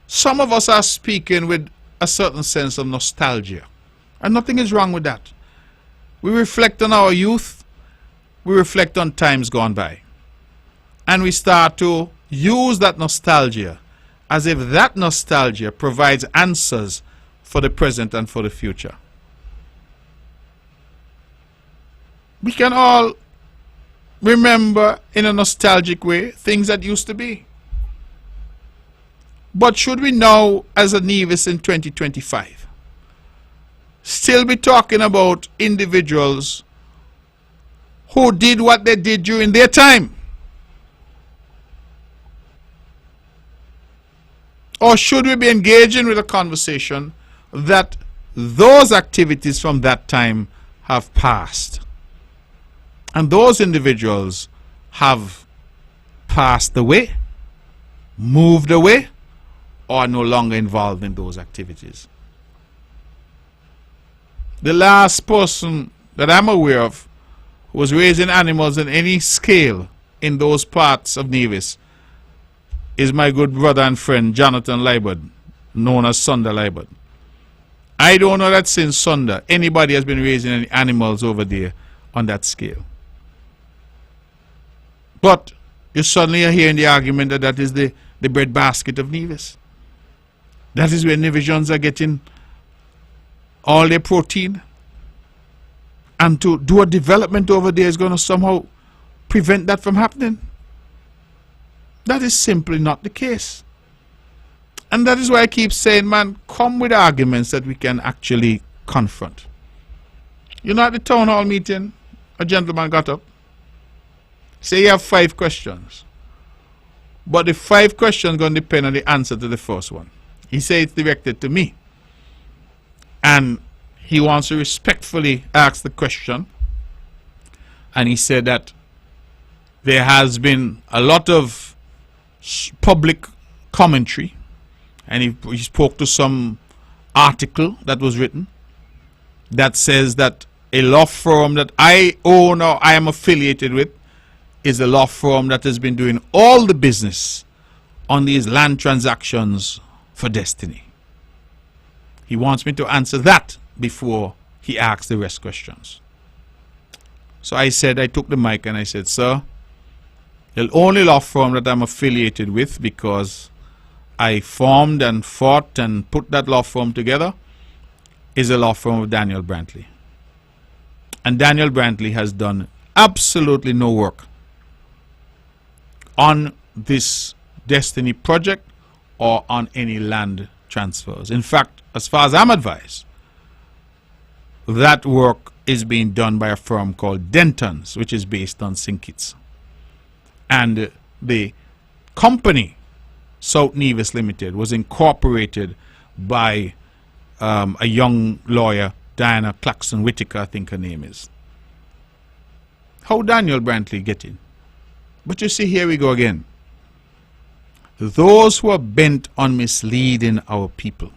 Some of us are speaking with a certain sense of nostalgia. And nothing is wrong with that. We reflect on our youth. We reflect on times gone by. And we start to use that nostalgia as if that nostalgia provides answers for the present and for the future. We can all remember in a nostalgic way things that used to be. But should we now, as a Nevis in 2025, still be talking about individuals who did what they did during their time? Or should we be engaging with a conversation that those activities from that time have passed? And those individuals have passed away, moved away, or are no longer involved in those activities. The last person that I'm aware of who was raising animals in any scale in those parts of Nevis is my good brother and friend Jonathan Libert, known as Sunder Libert. I don't know that since Sunder anybody has been raising any animals over there on that scale. But you suddenly are hearing the argument that that is the breadbasket of Nevis. That is where Nevisians are getting all their protein. And to do a development over there is going to somehow prevent that from happening. That is simply not the case. And that is why I keep saying, man, come with arguments that we can actually confront. You know, at the town hall meeting, a gentleman got up. Say you have 5 questions. But the 5 questions are going to depend on the answer to the first one. He said it's directed to me. And he wants to respectfully ask the question. And he said that there has been a lot of public commentary. And he spoke to some article that was written that says that a law firm that I own or I am affiliated with is a law firm that has been doing all the business on these land transactions for Destiny. He wants me to answer that before he asks the rest questions. So I took the mic and I said, sir, the only law firm that I'm affiliated with, because I formed and fought and put that law firm together, is the law firm of Daniel Brantley. And Daniel Brantley has done absolutely no work on this Destiny project or on any land transfers. In fact, as far as I'm advised, that work is being done by a firm called Dentons, which is based on St. Kitts. And the company, South Nevis Limited, was incorporated by a young lawyer, Diana Claxton Whitaker, I think her name is. How Daniel Brantley get in? But you see, here we go again. Those who are bent on misleading our people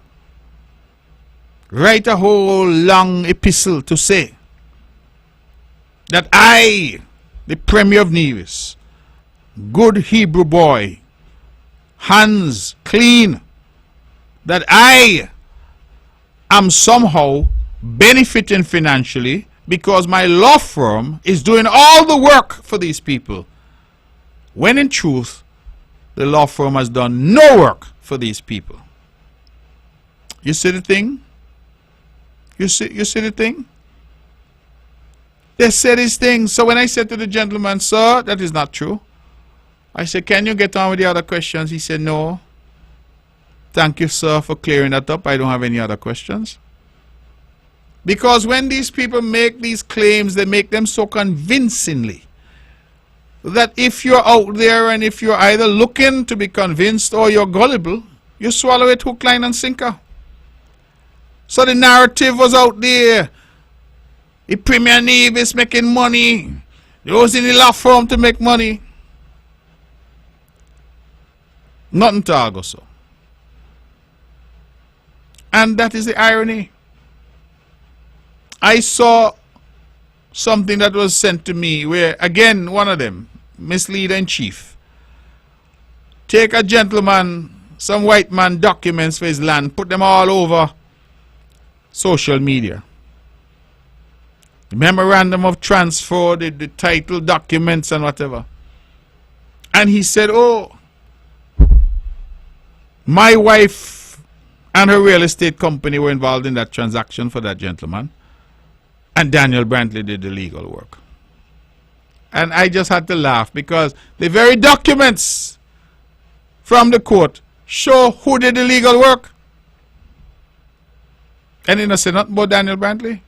write a whole long epistle to say that I, the Premier of Nevis, good Hebrew boy, hands clean, that I am somehow benefiting financially because my law firm is doing all the work for these people, when in truth the law firm has done no work for these people. You see the thing? You see the thing? They say these things. So when I said to the gentleman, sir, that is not true, I said, can you get on with the other questions? He said, no. Thank you, sir, for clearing that up. I don't have any other questions. Because when these people make these claims, they make them so convincingly that if you're out there and if you're either looking to be convinced or you're gullible, you swallow it hook, line, and sinker. So the narrative was out there. The Premier Nevis making money. Those in the law firm to make money. Nothing to argue so. And that is the irony. I saw something that was sent to me where, again, one of them, misleader in chief, take a gentleman, some white man documents for his land, put them all over social media. The memorandum of transfer, the title documents and whatever. And he said, oh, my wife and her real estate company were involved in that transaction for that gentleman. And Daniel Brantley did the legal work. And I just had to laugh because the very documents from the court show who did the legal work. And he said nothing about Daniel Brantley.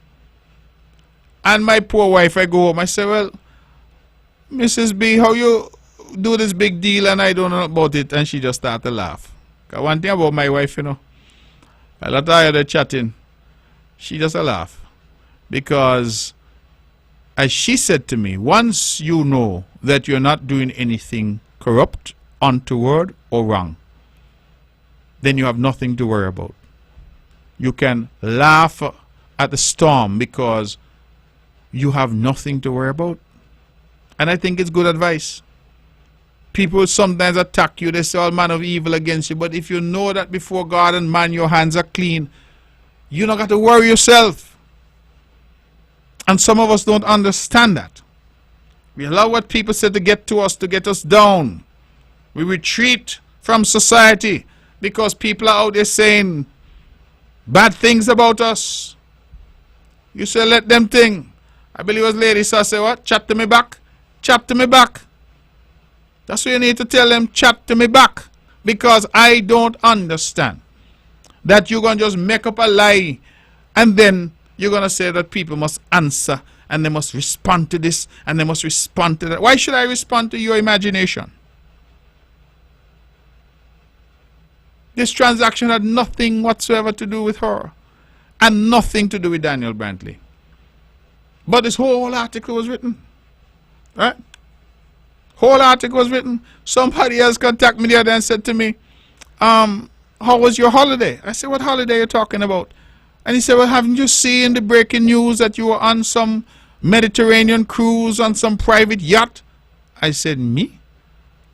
And my poor wife, I go home, I say, well, Mrs. B, how you do this big deal and I don't know about it? And she just started to laugh. Because one thing about my wife, you know, a lot of other chatting, she just a laugh. Because, as she said to me, once you know that you're not doing anything corrupt, untoward, or wrong, then you have nothing to worry about. You can laugh at the storm because you have nothing to worry about. And I think it's good advice. People sometimes attack you. They say all manner of evil against you. But if you know that before God and man your hands are clean, you don't got to worry yourself. And some of us don't understand that. We allow what people say to get to us, to get us down. We retreat from society because people are out there saying bad things about us. You say, let them think. I believe it was Lady Saw say what? Chat to me back. Chat to me back. That's what you need to tell them. Chat to me back. Because I don't understand that you're going to just make up a lie and then you're going to say that people must answer and they must respond to this and they must respond to that. Why should I respond to your imagination? This transaction had nothing whatsoever to do with her and nothing to do with Daniel Brantley. But this whole article was written. Right? Whole article was written. Somebody else contacted me the other day and said to me, how was your holiday? I said, what holiday are you talking about? And he said, well, haven't you seen the breaking news that you were on some Mediterranean cruise on some private yacht? I said, me?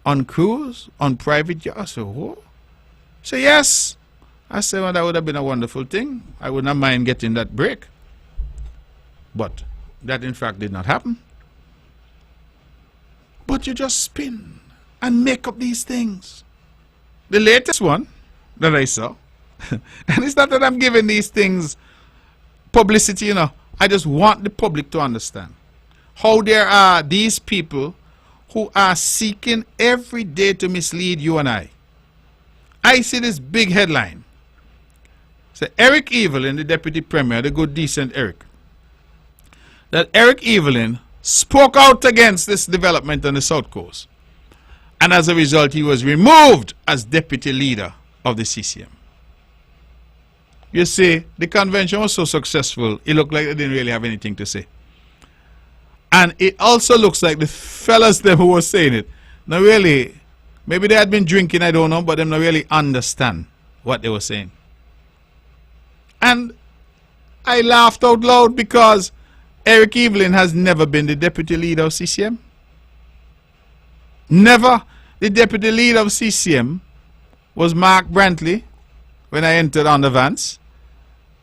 On cruise? On private yacht? I said, what? He said, yes. I said, well, that would have been a wonderful thing. I would not mind getting that break. But that, in fact, did not happen. But you just spin and make up these things. The latest one that I saw, and it's not that I'm giving these things publicity, you know. I just want the public to understand how there are these people who are seeking every day to mislead you and I. I see this big headline. So Eric Evelyn, the Deputy Premier, the good decent Eric, that Eric Evelyn spoke out against this development on the South Coast. And as a result, he was removed as deputy leader of the CCM. You see, the convention was so successful, it looked like they didn't really have anything to say. And it also looks like the fellas them who were saying it, now really, maybe they had been drinking, I don't know, but them not really understand what they were saying. And I laughed out loud because Eric Evelyn has never been the deputy leader of CCM. Never. The deputy leader of CCM was Mark Brantley when I entered under Vance,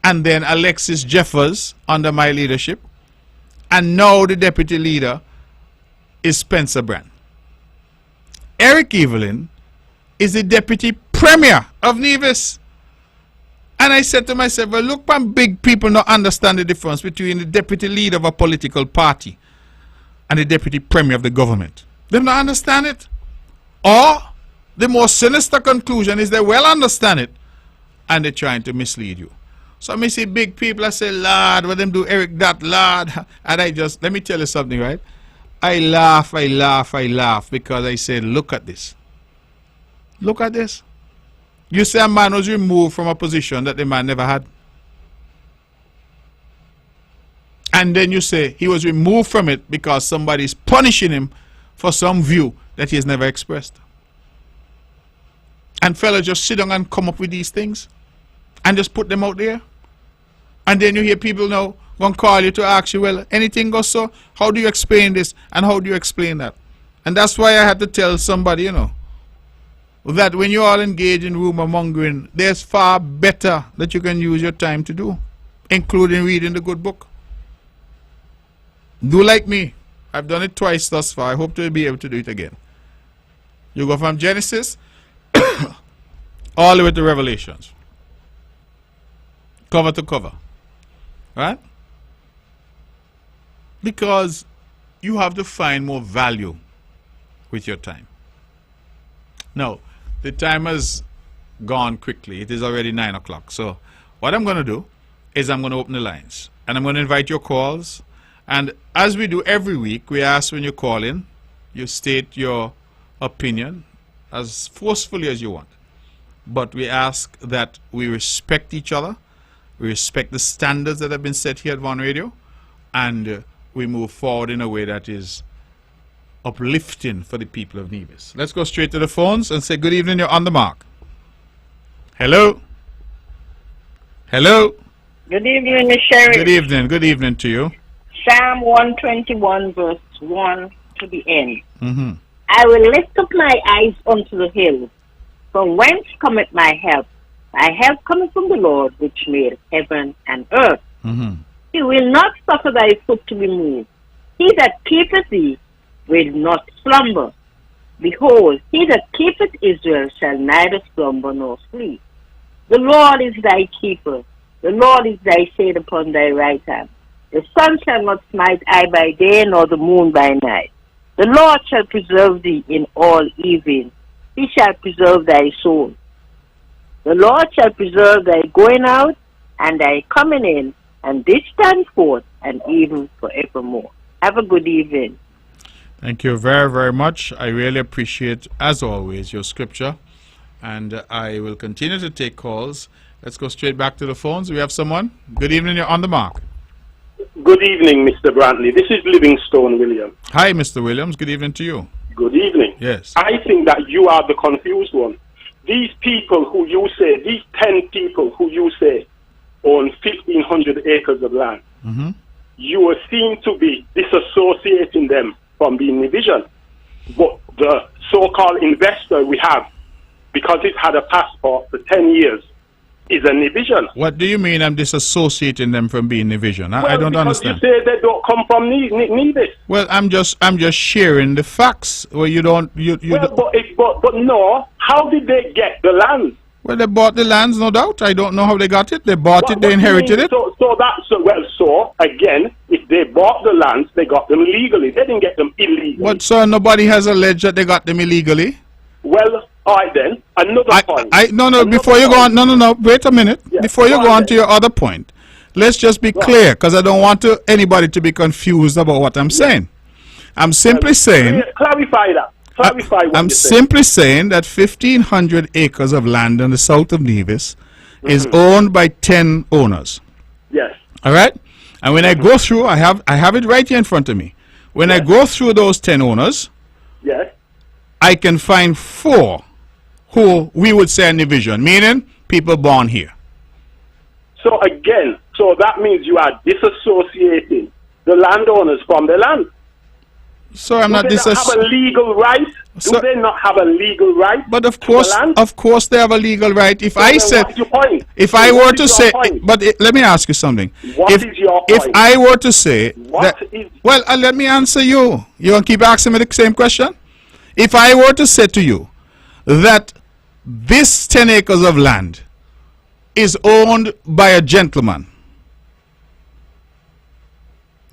and then Alexis Jeffers under my leadership, and now the deputy leader is Spencer Brand. Eric Evelyn is the deputy premier of Nevis. And I said to myself, well, look, man, big people not understand the difference between the deputy leader of a political party and the deputy premier of the government. They don't understand it. Or the more sinister conclusion is they well understand it and they're trying to mislead you. So I see big people, I say, Lord, what them do Eric that, Lord. And I just, let me tell you something, right? I laugh because I say, look at this. Look at this. You say a man was removed from a position that the man never had. And then you say he was removed from it because somebody is punishing him for some view that he has never expressed. And fellas just sit down and come up with these things and just put them out there. And then you hear people now going to call you to ask you, well, anything goes so? How do you explain this? And how do you explain that? And that's why I had to tell somebody, you know, that when you all engage in rumor mongering, there's far better that you can use your time to do, including reading the good book. Do like me. I've done it twice thus far. I hope to be able to do it again. You go from Genesis all the way to Revelations. Cover to cover. Right? Because you have to find more value with your time. Now, the time has gone quickly. It is already 9 o'clock. So what I'm going to do is I'm going to open the lines. And I'm going to invite your calls. And as we do every week, we ask when you call in, you state your opinion as forcefully as you want. But we ask that we respect each other. We respect the standards that have been set here at One Radio. And we move forward in a way that is uplifting for the people of Nevis. Let's go straight to the phones and say good evening, you're on the mark. Hello? Hello? Good evening, Miss Sherry. Good evening. Good evening to you. Psalm 121, verse 1 to the end. Mm-hmm. I will lift up my eyes unto the hills. From whence cometh my help? My help cometh from the Lord, which made heaven and earth. Mm-hmm. He will not suffer thy foot to be moved. He that keepeth thee will not slumber. Behold, he that keepeth Israel shall neither slumber nor sleep. The Lord is thy keeper. The Lord is thy shade upon thy right hand. The sun shall not smite thee by day, nor the moon by night. The Lord shall preserve thee in all evil. He shall preserve thy soul. The Lord shall preserve thy going out and thy coming in, and this time forth and even forevermore. Have a good evening. Thank you very, very much. I really appreciate, as always, your scripture. And I will continue to take calls. Let's go straight back to the phones. We have someone. Good evening. You're on the mark. Good evening, Mr. Brantley. This is Livingstone Williams. Hi, Mr. Williams. Good evening to you. Good evening. Yes. I think that you are the confused one. These people who you say, these 10 people who you say own 1,500 acres of land, Mm-hmm. you are seen to be disassociating them from being division. But the so-called investor we have, because he's had a passport for 10 years, is a division. What do you mean I'm disassociating them from being division? I don't understand. You say they don't come from Nevis. Well, I'm just sharing the facts. Well, you don't. But no. How did they get the land? Well, they bought the lands, no doubt. I don't know how they got it. They bought it. They inherited it. So again, if they bought the lands, they got them legally. They didn't get them illegally. But sir, nobody has alleged that they got them illegally. Well, all right then. Another point. Before you go on, no. Wait a minute. Yeah, before you go on to your other point, let's just be clear, because I don't want anybody to be confused about what I'm saying. I'm simply saying. Clarify that. Clarify what I'm you're saying. simply saying that 1,500 acres of land in the south of Nevis is owned by 10 owners. Yes. All right? And when I go through, I have it right here in front of me. When I go through those 10 owners, Yes. I can find 4 who we would say are division, meaning people born here. So again, that means you are disassociating the landowners from the land. So I'm not Do they not have a legal right? Do they not have a legal right? But of to course, the land? of course, they have a legal right. If So I then said, what's your point? if So I were what to is your say, point? but let me ask you something. What is your If point? I were to say What that, is- well, let me answer you. You gonna keep asking me the same question? If I were to say to you that this 10 acres of land is owned by a gentleman,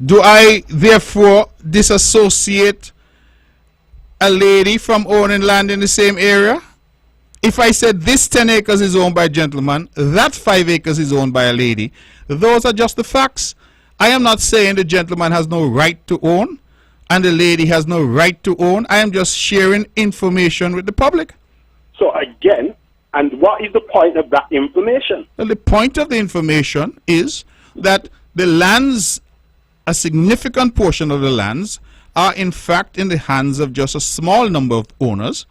do I therefore disassociate a lady from owning land in the same area? If I said this 10 acres is owned by a gentleman, that 5 acres is owned by a lady, those are just the facts. I am not saying the gentleman has no right to own and the lady has no right to own. I am just sharing information with the public. So again, and what is the point of that information? Well, the point of the information is that the lands, a significant portion of the lands, are in fact in the hands of just a small number of owners.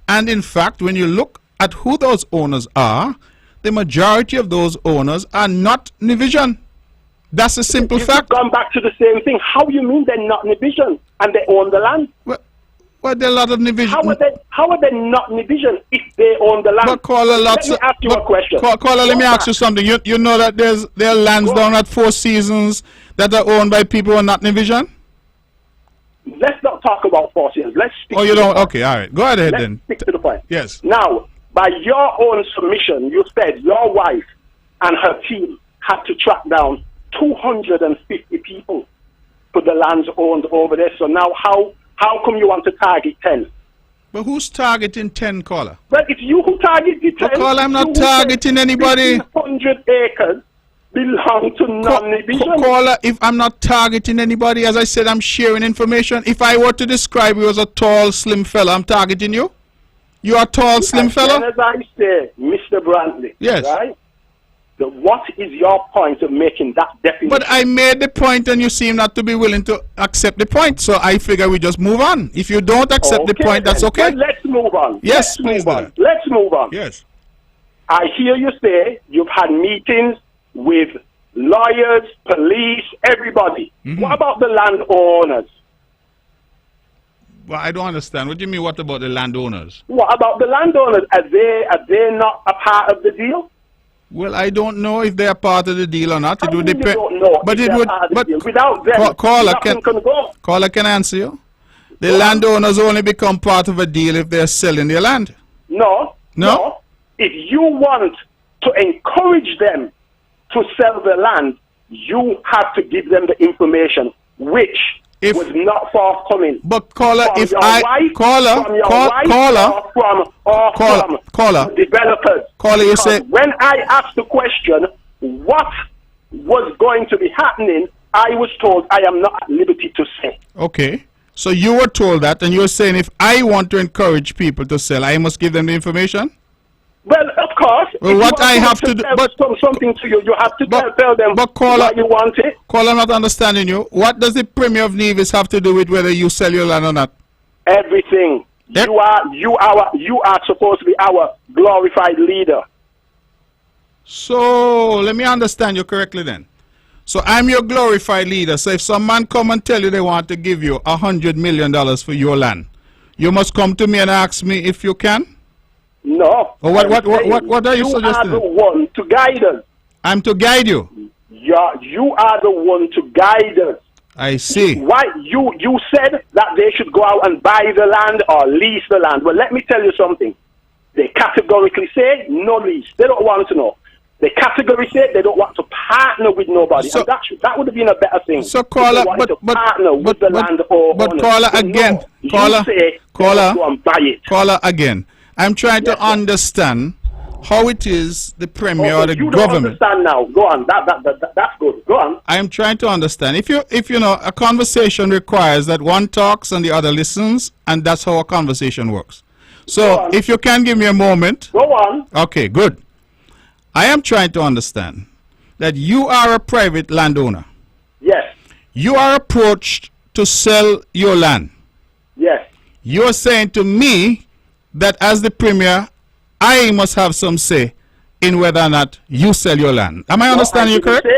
And in fact, when you look at who those owners are, the majority of those owners are not Nivision. That's a simple fact. You've gone back to the same thing. How you mean they're not Nivision and they own the land? Well, there are a lot of Nivision. How are they not Nivision if they own the land? But caller, Let me ask you a question. Caller, let me ask you something. You know that there are lands down at Four Seasons that are owned by people who are not Nivision? Let's not talk about Four Seasons. Let's stick Oh, you to the don't? point. Okay, all right. Go ahead Let's then. stick to the point. Yes. Now, by your own submission, you said your wife and her team had to track down 250 people for the lands owned over there. So now how come you want to target 10? But who's targeting 10, caller? Well, it's you who targeted 10. But caller, I'm not targeting anybody. 100 acres belong to non-division. Caller, if I'm not targeting anybody, as I said, I'm sharing information. If I were to describe you as a tall, slim fella, I'm targeting you? You are a tall, slim fella? As I say, Mr. Brantley. Yes. Right? What is your point of making that definition? But I made the point and you seem not to be willing to accept the point. So I figure we just move on. If you don't accept the point, that's okay. Well, let's move on. Yes, Let's please move do on. Let's move on. Yes. I hear you say you've had meetings with lawyers, police, everybody. What about the landowners? Well, I don't understand. What do you mean, what about the landowners? What about the landowners? Are they not a part of the deal? Well, I don't know if they are part of the deal or not. It would You depend. don't know But if it they're would. part of the But deal. Without them, caller, nothing can go. caller, can I answer you? The landowners only become part of a deal if they're selling their land. No. If you want to encourage them to sell the land, you have to give them the information, which was not forthcoming. But caller, from if your I wife, caller, from your call, wife caller, from the developers. Caller, you say When I asked the question, what was going to be happening, I was told I am not at liberty to say. okay. So you were told that, and you're saying if I want to encourage people to sell, I must give them the information. Well, of course. Well, what I have to do, but something to you, you have to tell them caller, why you want it. Caller, I'm not understanding you. What does the Premier of Nevis have to do with whether you sell your land or not? Everything. Yep. You are supposed to be our glorified leader. So let me understand you correctly then. So I'm your glorified leader. So if some man come and tell you they want to give you $100 million for your land, you must come to me and ask me if you can. No. Or what are you suggesting? You are the one to guide us. I'm to guide you. You are the one to guide us. I see. Why you said that they should go out and buy the land or lease the land? Well, let me tell you something. They categorically say no lease. They don't want to know. They categorically say they don't want to partner with nobody. So, and that would have been a better thing. So caller, but caller again, go and buy it. Caller again. I'm trying to understand how it is the Premier or the you government. Don't understand now. Go on. That's good. Go on. I'm trying to understand. If you know, a conversation requires that one talks and the other listens, and that's how a conversation works. So if you can give me a moment. Go on. Okay, good. I am trying to understand that you are a private landowner. Yes. You are approached to sell your land. Yes. You're saying to me that as the Premier, I must have some say in whether or not you sell your land. Am I understanding you correct?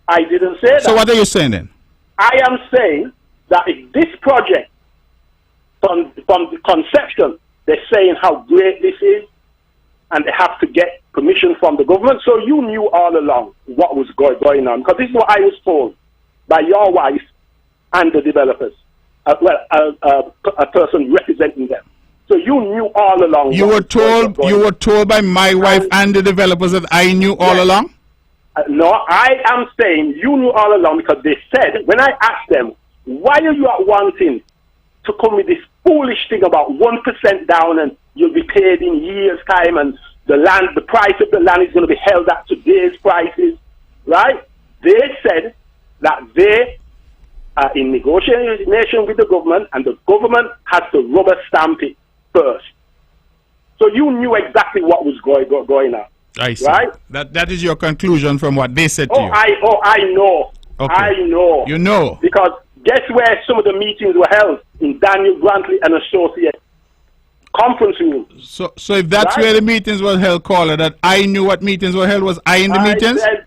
I didn't say that. So what are you saying then? I am saying that if this project, from the conception, they're saying how great this is, and they have to get permission from the government. So you knew all along what was going on. Because this is what I was told by your wife and the developers. A person representing them. So you knew all along. You were told by my wife and the developers that I knew all along? No, I am saying you knew all along, because they said, when I asked them, why are you wanting to come with this foolish thing about 1% down and you'll be paid in years' time, and the price of the land is going to be held at today's prices, right? They said that they are in negotiation with the government, and the government has to rubber stamp it first. So you knew exactly what was going on. I see. Right? That is your conclusion from what they said to you. I know. Okay. I know. You know. Because guess where some of the meetings were held? In Daniel Brantley and Associates conference room. So if that's where the meetings were held, caller, that I knew what meetings were held, was I in the meetings? Said,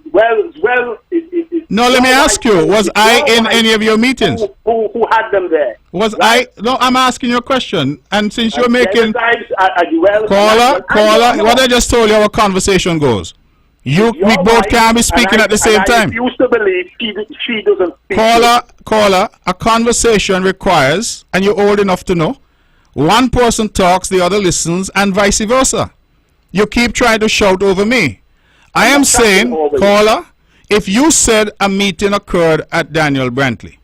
no, let me ask you, was I in any of your meetings? Who had them there? No, I'm asking you a question. And since you're making... Caller, what I just told you, our conversation goes. We both can't be speaking at the same time. I refuse to believe she doesn't speak. Caller, a conversation requires, and you're old enough to know, one person talks, the other listens, and vice versa. You keep trying to shout over me. I am saying, caller, if you said a meeting occurred at Daniel Brantley,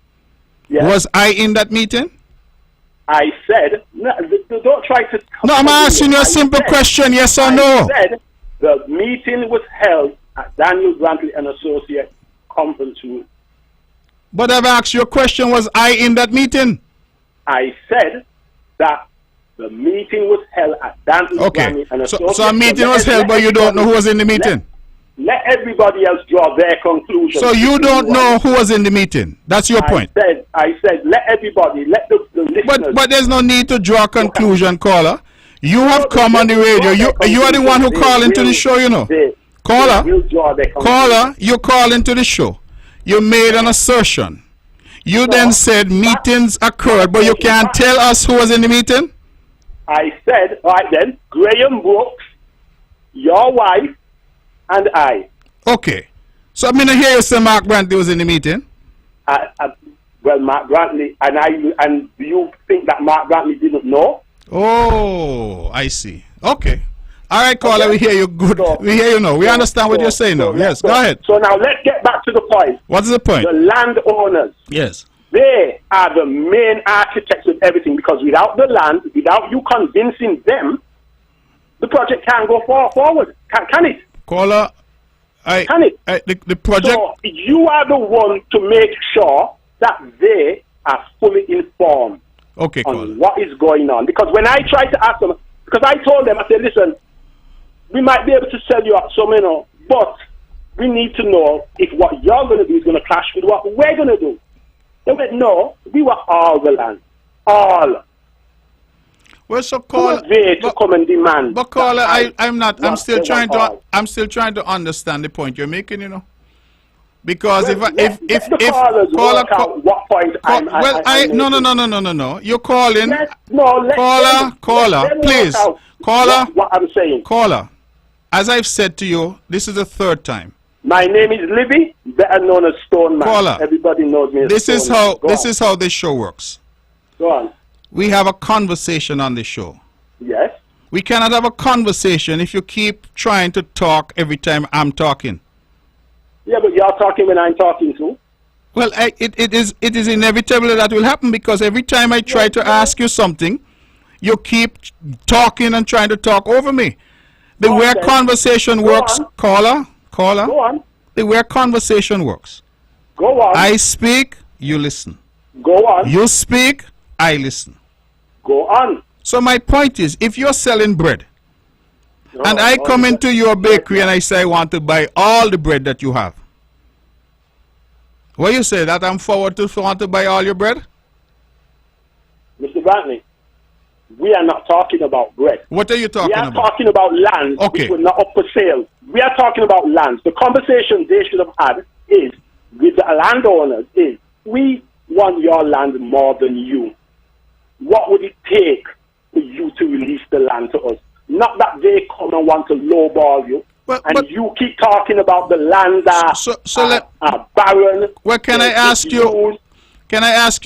was I in that meeting? I said, no, don't try to... No, I'm asking you a simple question, yes or no? I said the meeting was held at Daniel Brantley and Associates conference room. But I've asked you a question, was I in that meeting? I said that the meeting was held at Brantley and Associates. So a meeting was held, but you don't know who was in the meeting? Let everybody else draw their conclusion. So you don't know who was in the meeting? That's your point? I said, let everybody, let the listeners... But there's no need to draw a conclusion, caller. You have come on the radio. You are the one who called into the show, you know. Caller, you called into the show. You made an assertion. You then said meetings occurred, but you can't tell us who was in the meeting? I said, all right then, Graham Brooks, your wife, and I. Okay. So I'm going to hear you say Mark Brantley was in the meeting. Well, Mark Brantley, and do you think that Mark Brantley didn't know? Oh, I see. Okay. All right, caller, okay. We hear you good. We hear you now. We understand what you're saying now. Yes, go ahead. So now let's get back to the point. What is the point? The landowners. Yes. They are the main architects of everything, because without the land, without you convincing them, the project can't go forward. Can it? Caller, can it? The project... So you are the one to make sure that they are fully informed on what is going on. Because when I try to ask them, because I told them, I said, listen, we might be able to sell you out some, but we need to know if what you're going to do is going to clash with what we're going to do. They went, no, we want all the land. All. Well, so caller, to come and demand. But caller, I'm still trying to understand the point you're making, Because well, if caller what point no. You're calling. Caller, please. Caller. What I'm saying. Caller. As I've said to you, this is the third time. My name is Libby, better known as Stone Man. Caller. Everybody knows me as This is how this show works. Go on. We have a conversation on this show. Yes. We cannot have a conversation if you keep trying to talk every time I'm talking. Yeah, but you're talking when I'm talking too. Well, it is inevitable that will happen, because every time I try to ask you something, you keep talking and trying to talk over me. The way conversation works, caller. Go on. The way conversation works. Go on. I speak, you listen. Go on. You speak, I listen. Go on. So my point is, if you're selling bread, and I come into your bakery and I say I want to buy all the bread that you have, what you say, that I'm forward to want to buy all your bread? Mr. Brantley, we are not talking about bread. What are you talking about? We are talking about land which were not up for sale. We are talking about lands. The conversation they should have had is with the landowners is, we want your land more than you. What would it take for you to release the land to us? Not that they come and want to lowball you, but you keep talking about the land are barren. Well, can I ask you? Can I ask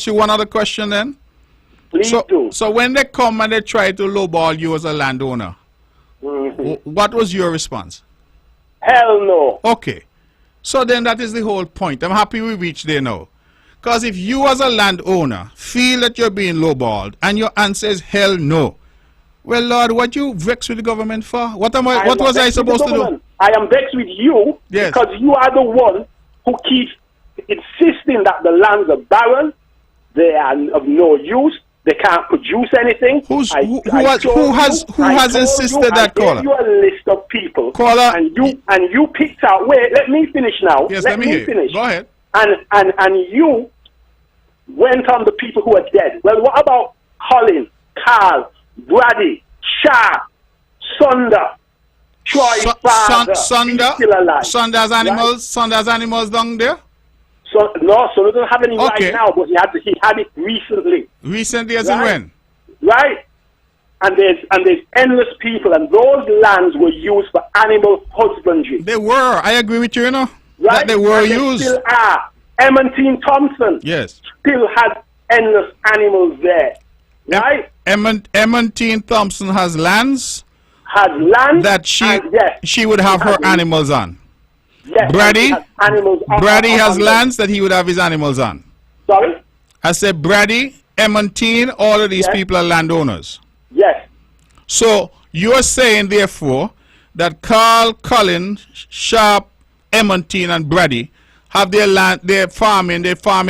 you one other question then? Please do. So when they come and they try to lowball you as a landowner, what was your response? Hell no. Okay. So then that is the whole point. I'm happy we reached there now. Because if you as a landowner feel that you're being lowballed and your answer is hell no, well, Lord, what you vexed with the government for? What was I supposed to do? I am vexed with you because you are the one who keeps insisting that the lands are barren, they are of no use, they can't produce anything. Who has insisted that, caller? I gave you a list of people, caller, and you picked out. Wait, let me finish now. Yes, let me finish. Go ahead. And you went on the people who are dead. Well, what about Colin, Carl, Brady, Shah, Sunder, Troy, father? Sunder has animals. Right? Sunder has animals down there. So no, Sunder doesn't have any right now, but he had it recently. Recently, as in when? Right. And there's endless people, and those lands were used for animal husbandry. They were. I agree with you, Right? That they were used. They still are. Emmentine Thompson. Yes. Still had endless animals there. Right? Emmentine Thompson has lands. Has lands that she would have her animals on. Yes. Brady has lands that he would have his animals on. Sorry? I said Brady, Emmentine, all of these people are landowners. Yes. So you're saying, therefore, that Carl, Colin, Sharp, Emmentine, and Brady have their land, they're farming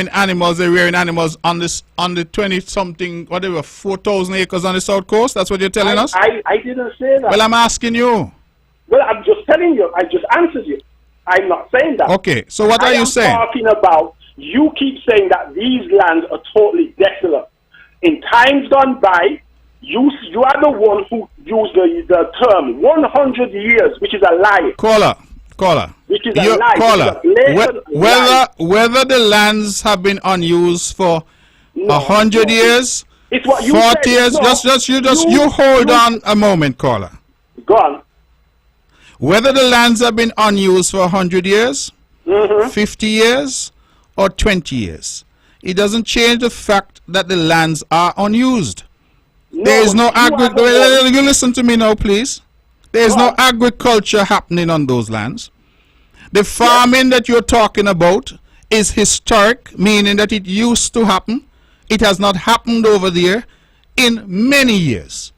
animals, they're rearing animals on the 20-something, whatever, 4,000 acres on the south coast? That's what you're telling us? I didn't say that. Well, I'm asking you. Well, I'm just telling you. I just answered you. I'm not saying that. Okay, so what are you saying? I'm talking about, you keep saying that these lands are totally desolate. In times gone by, You are the one who used the term 100 years, which is a lie. Caller. Which is a lie. Caller. Lie. Whether the lands have been unused for 100 years, it's what you 40 said. years. No, You hold on a moment, caller. Go on. Whether the lands have been unused for 100 years, 50 years, or 20 years, it doesn't change the fact that the lands are unused. There is no agriculture. You listen to me now, please. There is no agriculture happening on those lands. The farming that you're talking about is historic, meaning that it used to happen. It has not happened over there in many years.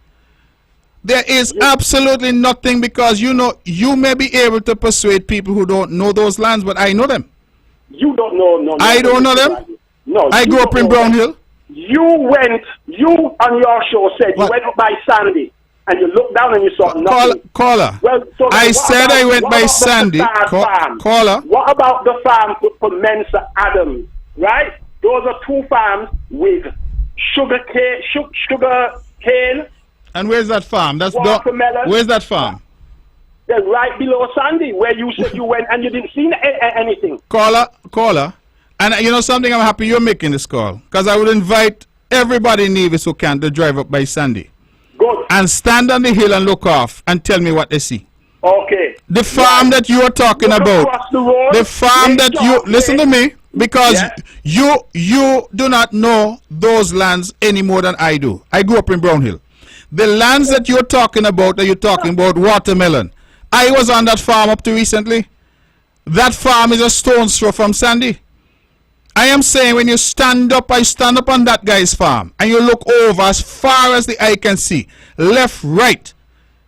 There is absolutely nothing, because you may be able to persuade people who don't know those lands, but I know them. You don't know. I don't know them. No. I grew up in Brownhill. You on your show said you went up by Sandy and you looked down and you saw nothing. Caller. Well, so I said I went by Sandy. Caller. What about the farm for Mensa Adams? Right? Those are two farms with sugar cane. And where's that farm? Watermelon. Where's that farm? They're right below Sandy, where you said you went and you didn't see anything. Caller. And you know something, I'm happy you're making this call, because I would invite everybody in Nevis who can to drive up by Sandy. Good. And stand on the hill and look off and tell me what they see. Okay. The farm that you are talking about, the farm that you, listen to me, because you do not know those lands any more than I do. I grew up in Brownhill. The lands that you're talking about, watermelon. I was on that farm up to recently. That farm is a stone's throw from Sandy. I am saying, when you stand up, I stand up on that guy's farm, and you look over as far as the eye can see, left, right,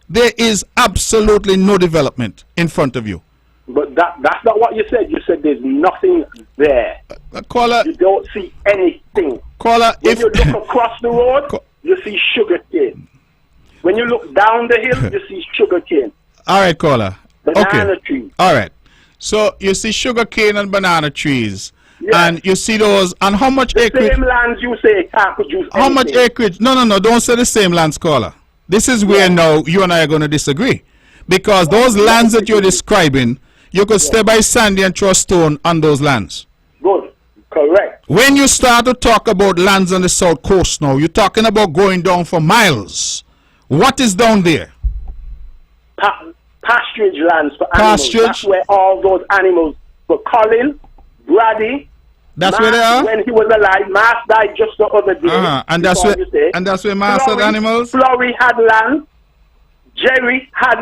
there is absolutely no development in front of you. But that's not what you said. You said there's nothing there. Caller, you don't see anything. Caller, when you look across the road, you see sugar cane. When you look down the hill, you see sugar cane. All right, caller. Banana trees. All right. So you see sugar cane and banana trees. Yes. And you see those, and how much acreage? Same lands you say can't produce anything. How much acreage? No, don't say the same lands, caller. This is where now you and I are going to disagree. Because those lands that you're describing, you could stay by Sandy and throw a stone on those lands. Good. Correct. When you start to talk about lands on the south coast now, you're talking about going down for miles. What is down there? Pasturage lands for animals. Pasturage? That's where all those animals, for Colin, Brady, that's where they are? When he was alive, Mars died just the other day. And that's where Mars had animals? Florrie had land. Jerry had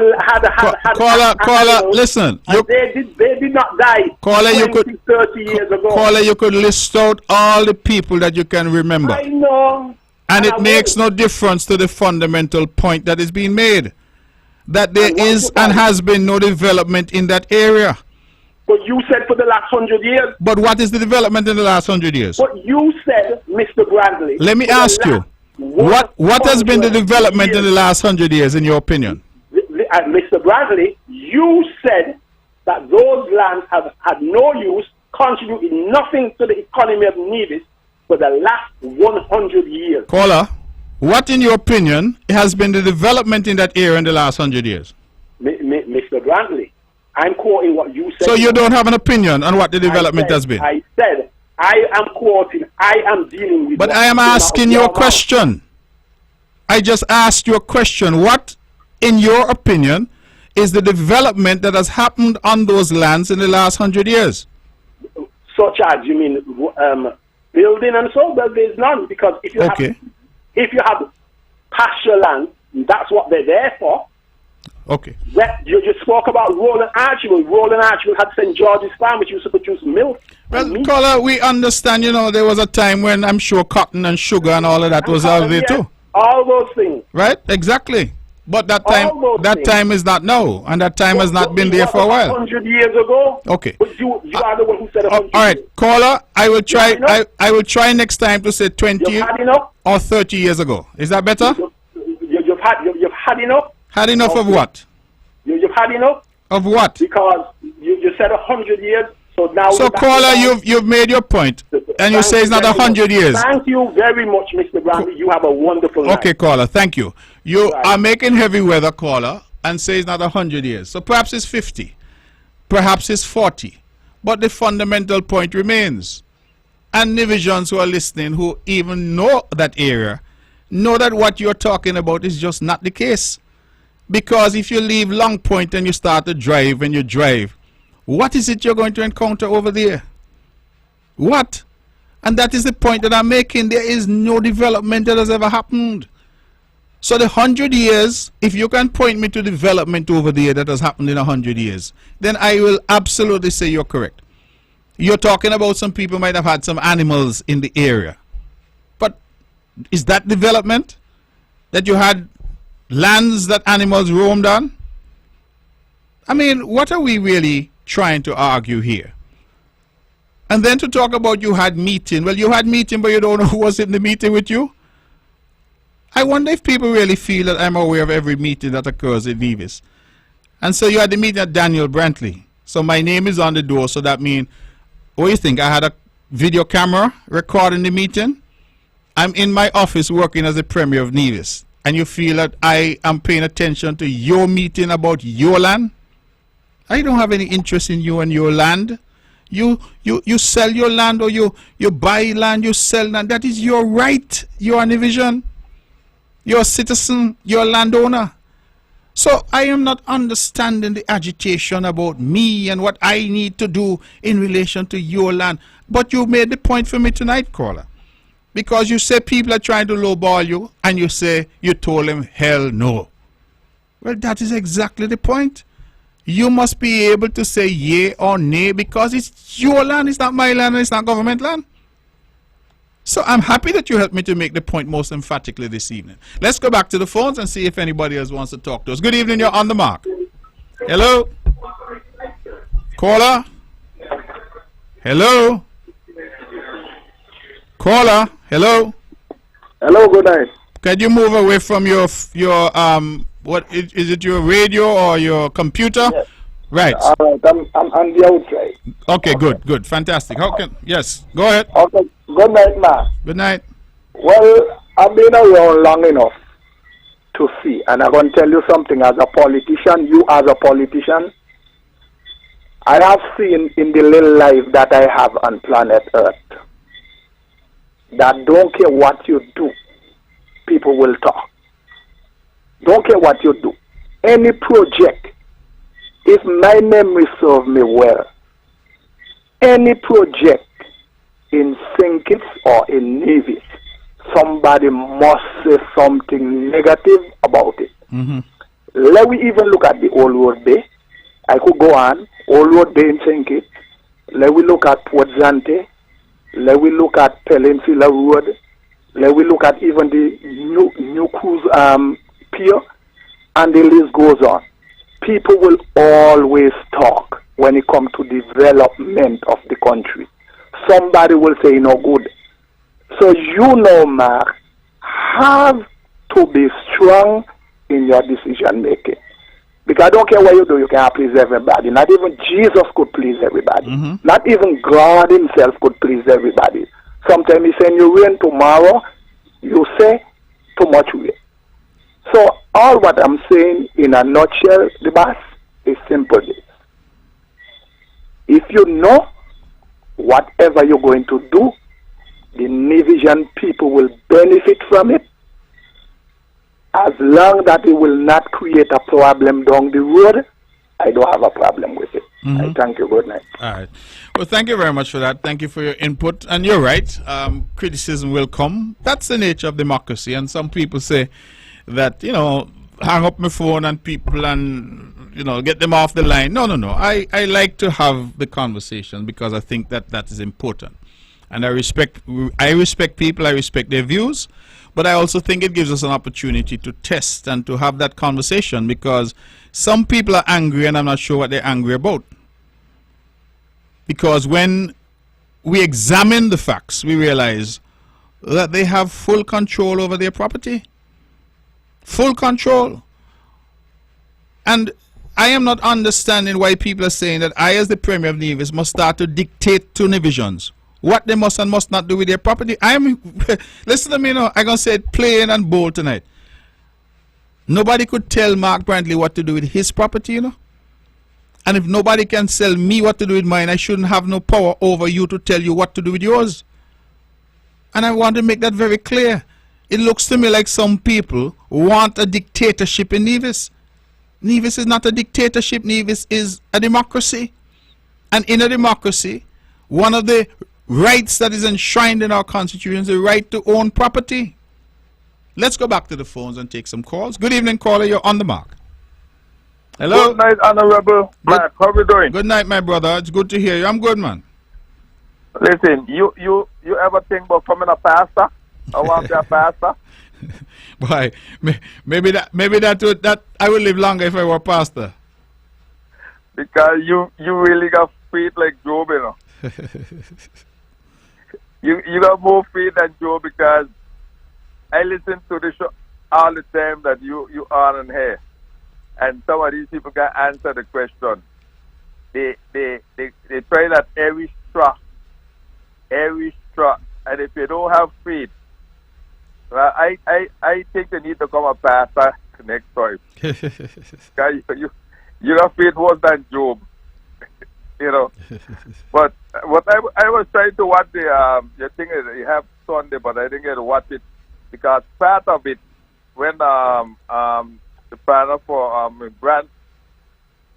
Caller, listen. They did not die. Caller, 30 years ago. Caller, you could list out all the people that you can remember. I know. And it makes no difference to the fundamental point that is being made. That there is and has been no development in that area. But you said for the last 100 years. But what is the development in the last 100 years? But you said, Mr. Brantley. Let me ask you, what has been the development in the last 100 years, in your opinion? Mr. Brantley, you said that those lands have had no use, contributed nothing to the economy of Nevis for the last 100 years. Caller, what, in your opinion, has been the development in that area in the last 100 years? Mr. Brantley, I'm quoting what you said. So you don't have an opinion on what the development has been? I said, I am quoting, I am dealing with... But I am asking you a question. I just asked you a question. What, in your opinion, is the development that has happened on those lands in the last 100 years? Such as, you mean, building and so? Well, there's none, because if you have pasture land, that's what they're there for. Okay. Well, you spoke about Roland Archibald. Roland Archibald had St. George's Farm, which used to produce milk. Well, caller, we understand, there was a time when I'm sure cotton and sugar and all of that was out there too. All those things. Right? Exactly. But that time is not now, and that time has not been there for a while. 100 years ago. Okay. But you are the one who said 100 all right, caller, I will try. I will try next time to say 20 or 30 years ago. Is that better? You've had enough. Had enough of what? You've had enough. Of what? Because you said 100 years. So now, So caller, you've made your point, and you say it's not 100 years. Thank you very much, Mr. Brantley. You have a wonderful night. Okay, caller, thank you. You Right. are making heavy weather, caller, and say it's not 100 years. So perhaps it's 50, perhaps it's 40, but the fundamental point remains. And Nivisians who are listening, who even know that area, know that what you're talking about is just not the case. Because if you leave Long Point and you start to drive, when you drive, what is it you're going to encounter over there? What? And that is the point that I'm making. There is no development that has ever happened. So the 100 years, if you can point me to development over there that has happened in 100 years, then I will absolutely say you're correct. You're talking about some people might have had some animals in the area. But is that development? That you had lands that animals roamed on? I mean, what are we really trying to argue here? And then to talk about you had meeting. Well, you had meeting, but you don't know who was in the meeting with you? I wonder if people really feel that I'm aware of every meeting that occurs in Nevis. And so you had the meeting at Daniel Brantley. So my name is on the door, so that means, what do you think? I had a video camera recording the meeting? I'm in my office working as a Premier of Nevis. And you feel that I am paying attention to your meeting about your land? I don't have any interest in you and your land. You sell your land, or you buy land, you sell land. That is your right. You are a Nivisian. You're a citizen. You're a landowner. So I am not understanding the agitation about me and what I need to do in relation to your land. But you made the point for me tonight, caller. Because you say people are trying to lowball you, and you say you told them hell no. Well, that is exactly the point. You must be able to say yea or nay, because it's your land, it's not my land, and it's not government land. So I'm happy that you helped me to make the point most emphatically this evening. Let's go back to the phones and see if anybody else wants to talk to us. Good evening, you're on the mark. Hello? Caller? Hello? Caller? Hello? Hello, good night. Can you move away from your what is it, your radio or your computer? Yes. Right. All right, I'm on the outside. Okay, good, fantastic. Yes, go ahead. Okay, good night, ma. Good night. Well, I've been around long enough to see, and I'm going to tell you something as a politician, you as a politician, I have seen in the little life that I have on planet Earth that don't care what you do, people will talk. Don't care what you do. Any project, if my memory serves me well, any project in St. Kitts or in Nevis, somebody must say something negative about it. Mm-hmm. Let me even look at the Old Road Bay. I could go on. Old Road Bay in St. Kitts. Let me look at Port Zante. Let me look at Peninsula Road. Let me look at even the new cruise pier. And the list goes on. People will always talk when it comes to development of the country. Somebody will say no good. So you know, Mark, have to be strong in your decision making. Because I don't care what you do, you can't please everybody. Not even Jesus could please everybody. Mm-hmm. Not even God himself could please everybody. Sometimes he send you rain tomorrow, you say too much rain. So all what I'm saying in a nutshell, the boss, is simple. If you know whatever you're going to do, the Nevisian people will benefit from it, as long that it will not create a problem down the road. I don't have a problem with it. Mm-hmm. I thank you. Good night. All right. Well, thank you very much for that. Thank you for your input. And you're right. Criticism will come. That's the nature of democracy. And some people say that, hang up my phone and people and, get them off the line. No. I like to have the conversation because I think that is important. And I respect people. I respect their views. But I also think it gives us an opportunity to test and to have that conversation, because some people are angry and I'm not sure what they're angry about. Because when we examine the facts, we realize that they have full control over their property. Full control. And I am not understanding why people are saying that I, as the Premier of Nevis, must start to dictate to Nevisians what they must and must not do with their property. Listen to me now, I'm going to say it plain and bold tonight. Nobody could tell Mark Brantley what to do with his property, you know. And if nobody can tell me what to do with mine, I shouldn't have no power over you to tell you what to do with yours. And I want to make that very clear. It looks to me like some people want a dictatorship in Nevis. Nevis is not a dictatorship. Nevis is a democracy. And in a democracy, one of the rights that is enshrined in our constitution is the right to own property. Let's go back to the phones and take some calls. Good evening, caller. You're on the mark. Hello. Good night, Honorable Mark. How are you doing? Good night, my brother. It's good to hear you. I'm good, man. Listen, you ever think about becoming a pastor? I want to be a pastor. Boy, maybe that I will live longer if I were a pastor. Because you really got faith like Job, you know. you got more faith than Job, because I listen to the show all the time that you are on here. And some of these people can answer the question. They try that every straw. And if you don't have faith, well, I think you need to become a pastor next time. You got faith worse than Job. You know. But what I was trying to watch the thing is you have Sunday, but I didn't get to watch it because part of it when the panel for Brand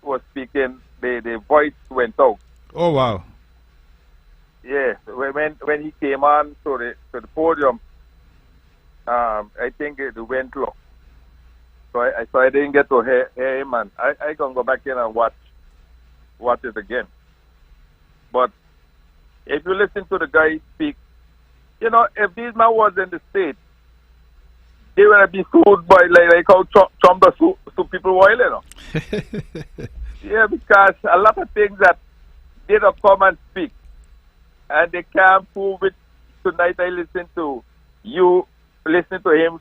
was speaking, the voice went out. Oh wow! Yeah, when he came on to the podium, I think it went low. So I didn't get to hear him, and I gonna go back in and watch it again. But if you listen to the guy speak, you know, if these man was in the States, they would be sued by like how Trump does sue people while, you know. Yeah, because a lot of things that they don't come and speak, and they can't prove it. Tonight I listened to you, listening to him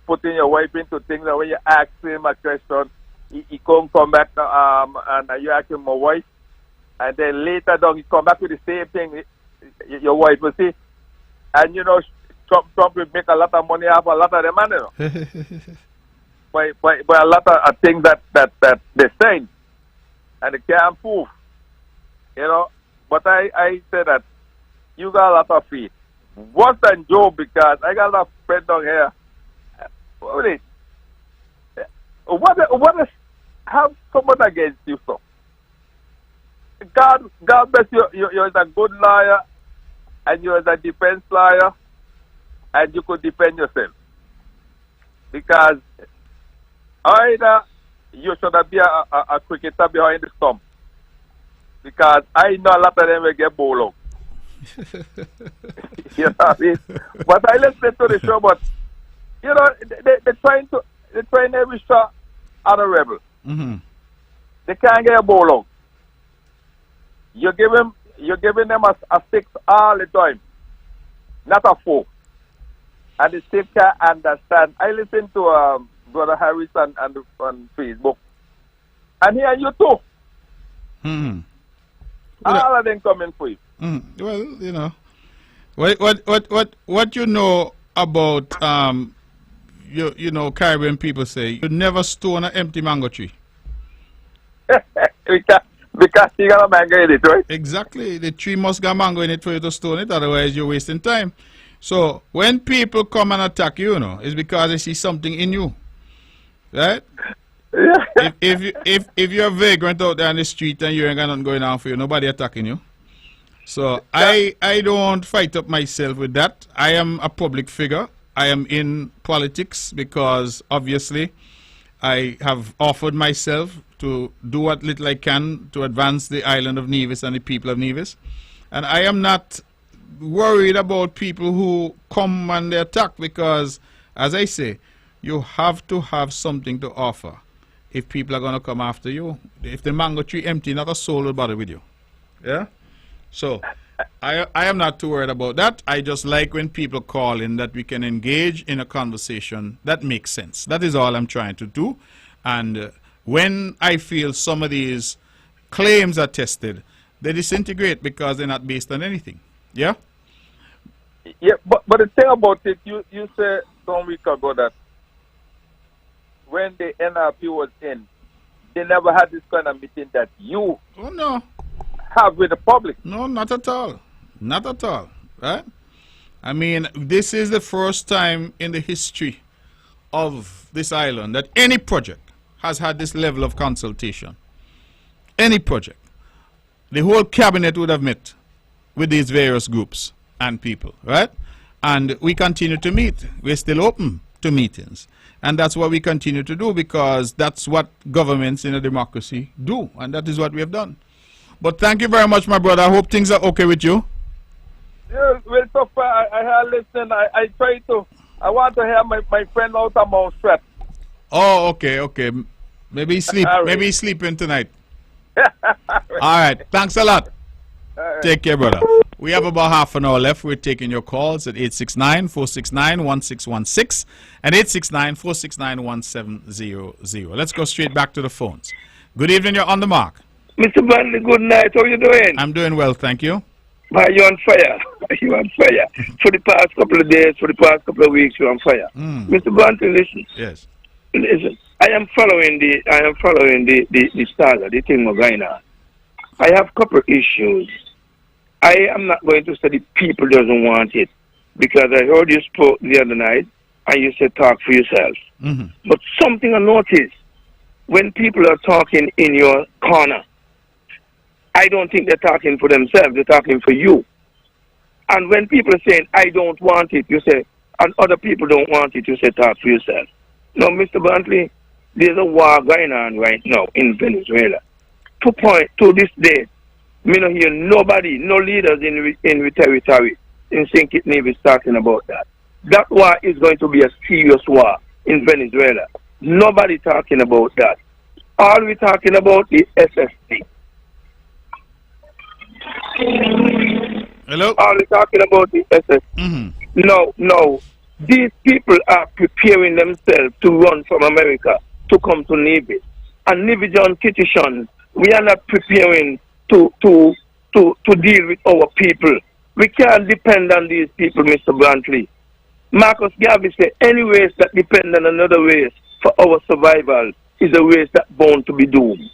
putting your wife into things, and when you ask him a question, he come back and you ask him my wife, and then later down he come back with the same thing your wife will say, and you know Trump will make a lot of money off a lot of them, you know. by a lot of things that they saying, and they can't prove, you know. But I say that you got a lot of faith. Worse than Job, because I got a lot of friends down here. What is have someone against you, so? God bless you. You're a good lawyer, and you're a defense lawyer, and you could defend yourself. Because either you should be a cricketer behind the stump. Because I know a lot of them will get bowled out. You know what I mean? But I listen to the show, but you know, they're trying every shot on a rebel. Mm-hmm. They can't get a ball out. You're giving them a 6 all the time, not a 4. And the still can't understand. I listen to Brother Harris on Facebook, and here you too. Mm-hmm. All of them coming for you. Mm-hmm. Well, you know, what you know about you know, Caribbean people say you never stone an empty mango tree. Because you got a mango in it, right? Exactly. The tree must got mango in it for you to stone it, otherwise you're wasting time. So when people come and attack you, you know, it's because they see something in you. Right? Yeah. If you're a vagrant out there on the street and you ain't got nothing going on for you, nobody attacking you. So I don't fight up myself with that. I am a public figure. I am in politics because obviously I have offered myself to do what little I can to advance the island of Nevis and the people of Nevis. And I am not worried about people who come and they attack, because, as I say, you have to have something to offer if people are going to come after you. If the mango tree empty, not a soul will bother with you. Yeah? So I am not too worried about that. I just like when people call in that we can engage in a conversation that makes sense. That is all I'm trying to do. And when I feel some of these claims are tested, they disintegrate because they're not based on anything. Yeah? Yeah, but the thing about it, you said some week ago that when the NRP was in, they never had this kind of meeting that you Oh, no. have with the public. No, not at all. Not at all. Right? I mean, this is the first time in the history of this island that any project has had this level of consultation. Any project. The whole cabinet would have met with these various groups and people, right? And we continue to meet. We're still open to meetings. And that's what we continue to do, because that's what governments in a democracy do. And that is what we have done. But thank you very much, my brother. I hope things are okay with you. Yeah, well, so far, I listen. I try to, I want to hear my friend out of Mount Strat. Oh, okay, okay. Maybe he's sleep. All right. Maybe he's sleeping tonight. All right. Thanks a lot. Take care, brother. We have about half an hour left. We're taking your calls at 869-469-1616 and 869-469-1700. Let's go straight back to the phones. Good evening. You're on the mark. Mr. Brantley, good night. How are you doing? I'm doing well, thank you. You're on fire. You're on fire. For the past couple of days, for the past couple of weeks, you're on fire. Mr. Brantley, listen. Yes. Listen. I am following the saga, the thing of going on. I have a couple of issues. I am not going to say the people doesn't want it, because I heard you spoke the other night and you said talk for yourself. But something I noticed, when people are talking in your corner, I don't think they're talking for themselves, they're talking for you. And when people are saying, I don't want it, you say, and other people don't want it, you say, talk for yourself. Now, Mr. Brantley, there's a war going on right now in Venezuela. To this day, me no hear nobody, no leaders in the territory in St. Kitts Navy talking about that. That war is going to be a serious war in Venezuela. Nobody talking about that. All we talking about is SSC. Hello? All we talking about is SSC. No. These people are preparing themselves to run from America to come to Navy. And Navy John petition, we are not preparing to deal with our people. We can't depend on these people, Mr. Brantley. Marcus Garvey said, any race that depends on another race for our survival is a race that's bound to be doomed.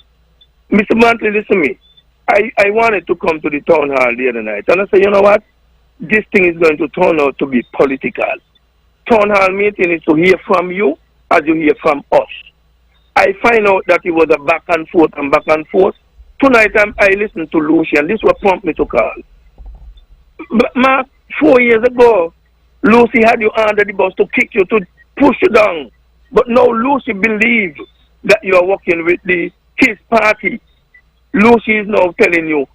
Mr. Brantley, listen to me. I wanted to come to the town hall the other night, and I said, you know what? This thing is going to turn out to be political. Town hall meeting is to hear from you as you hear from us. I find out that it was a back and forth and back and forth. Tonight I listened to Lucy, and this was prompted me to call. But Mark, 4 years ago, Lucy had you under the bus to kick you, to push you down. But now Lucy believes that you are working with his party. Lucy is now telling you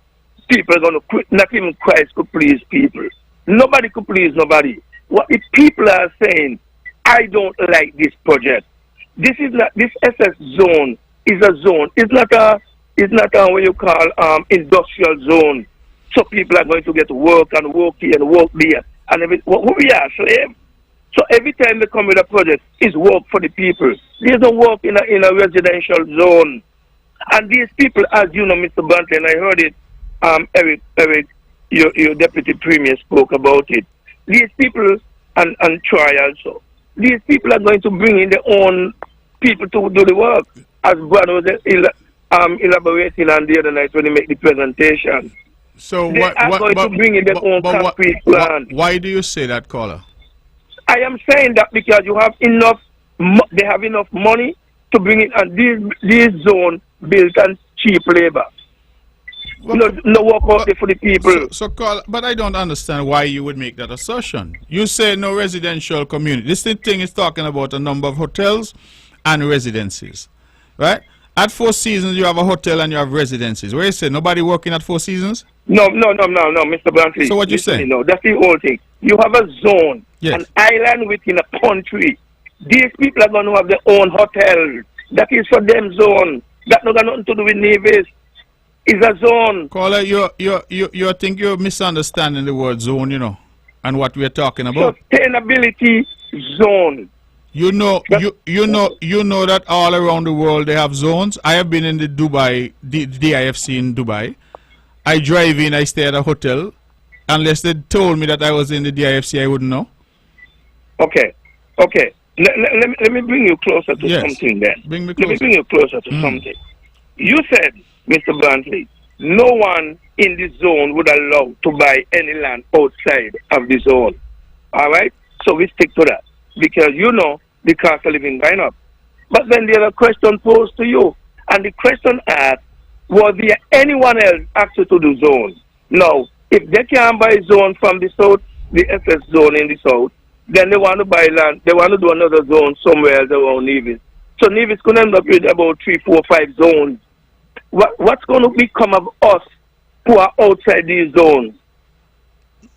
people are going to quit. Not even Christ could please people. Nobody could please nobody. What the people are saying, I don't like this project. This SS zone is a zone. It's not a what you call industrial zone. So people are going to get work and work here and work there. And we are slaves. So every time they come with a project, it's work for the people. There's no work in a residential zone. And these people, as you know, Mr. Brantley, and I heard it, Eric, your deputy premier spoke about it. These people, and Troy also, these people are going to bring in their own people to do the work, as Brad was elaborating on the other night when he made the presentation. So they are going to bring in their own concrete plan. Why do you say that, caller? I am saying that because you have enough, they have enough money to bring in, and this zone built on cheap labor. Well, no work out there for the people. So caller, but I don't understand why you would make that assertion. You say no residential community. This thing is talking about a number of hotels and residences, right? At Four Seasons, you have a hotel and you have residences. Where you say nobody working at Four Seasons? No, Mr. Brantley. So what you say? No, that's the whole thing. You have a zone, yes, an island within a country. These people are going to have their own hotel. That is for them zone. That not got nothing to do with navies. It's a zone. Caller, you think you're misunderstanding the word zone, you know, and what we're talking about. Sustainability zone. You know, you know that all around the world they have zones. I have been in the DIFC in Dubai. I drive in, I stay at a hotel. Unless they told me that I was in the DIFC, I wouldn't know. Okay. Let me bring you closer to something then. Bring me closer. Let me bring you closer to something. You said, Mr. Brantley, no one in the zone would allow to buy any land outside of the zone. All right? So we stick to that. Because you know the cost of living going up. But then there's a question posed to you. And the question asked, was there anyone else access to the zone? No. If they can't buy zone from the south, the FS zone in the south, then they want to buy land. They want to do another zone somewhere else around Nevis. So Nevis could end up with about 3, 4, 5 zones. What's going to become of us who are outside these zones?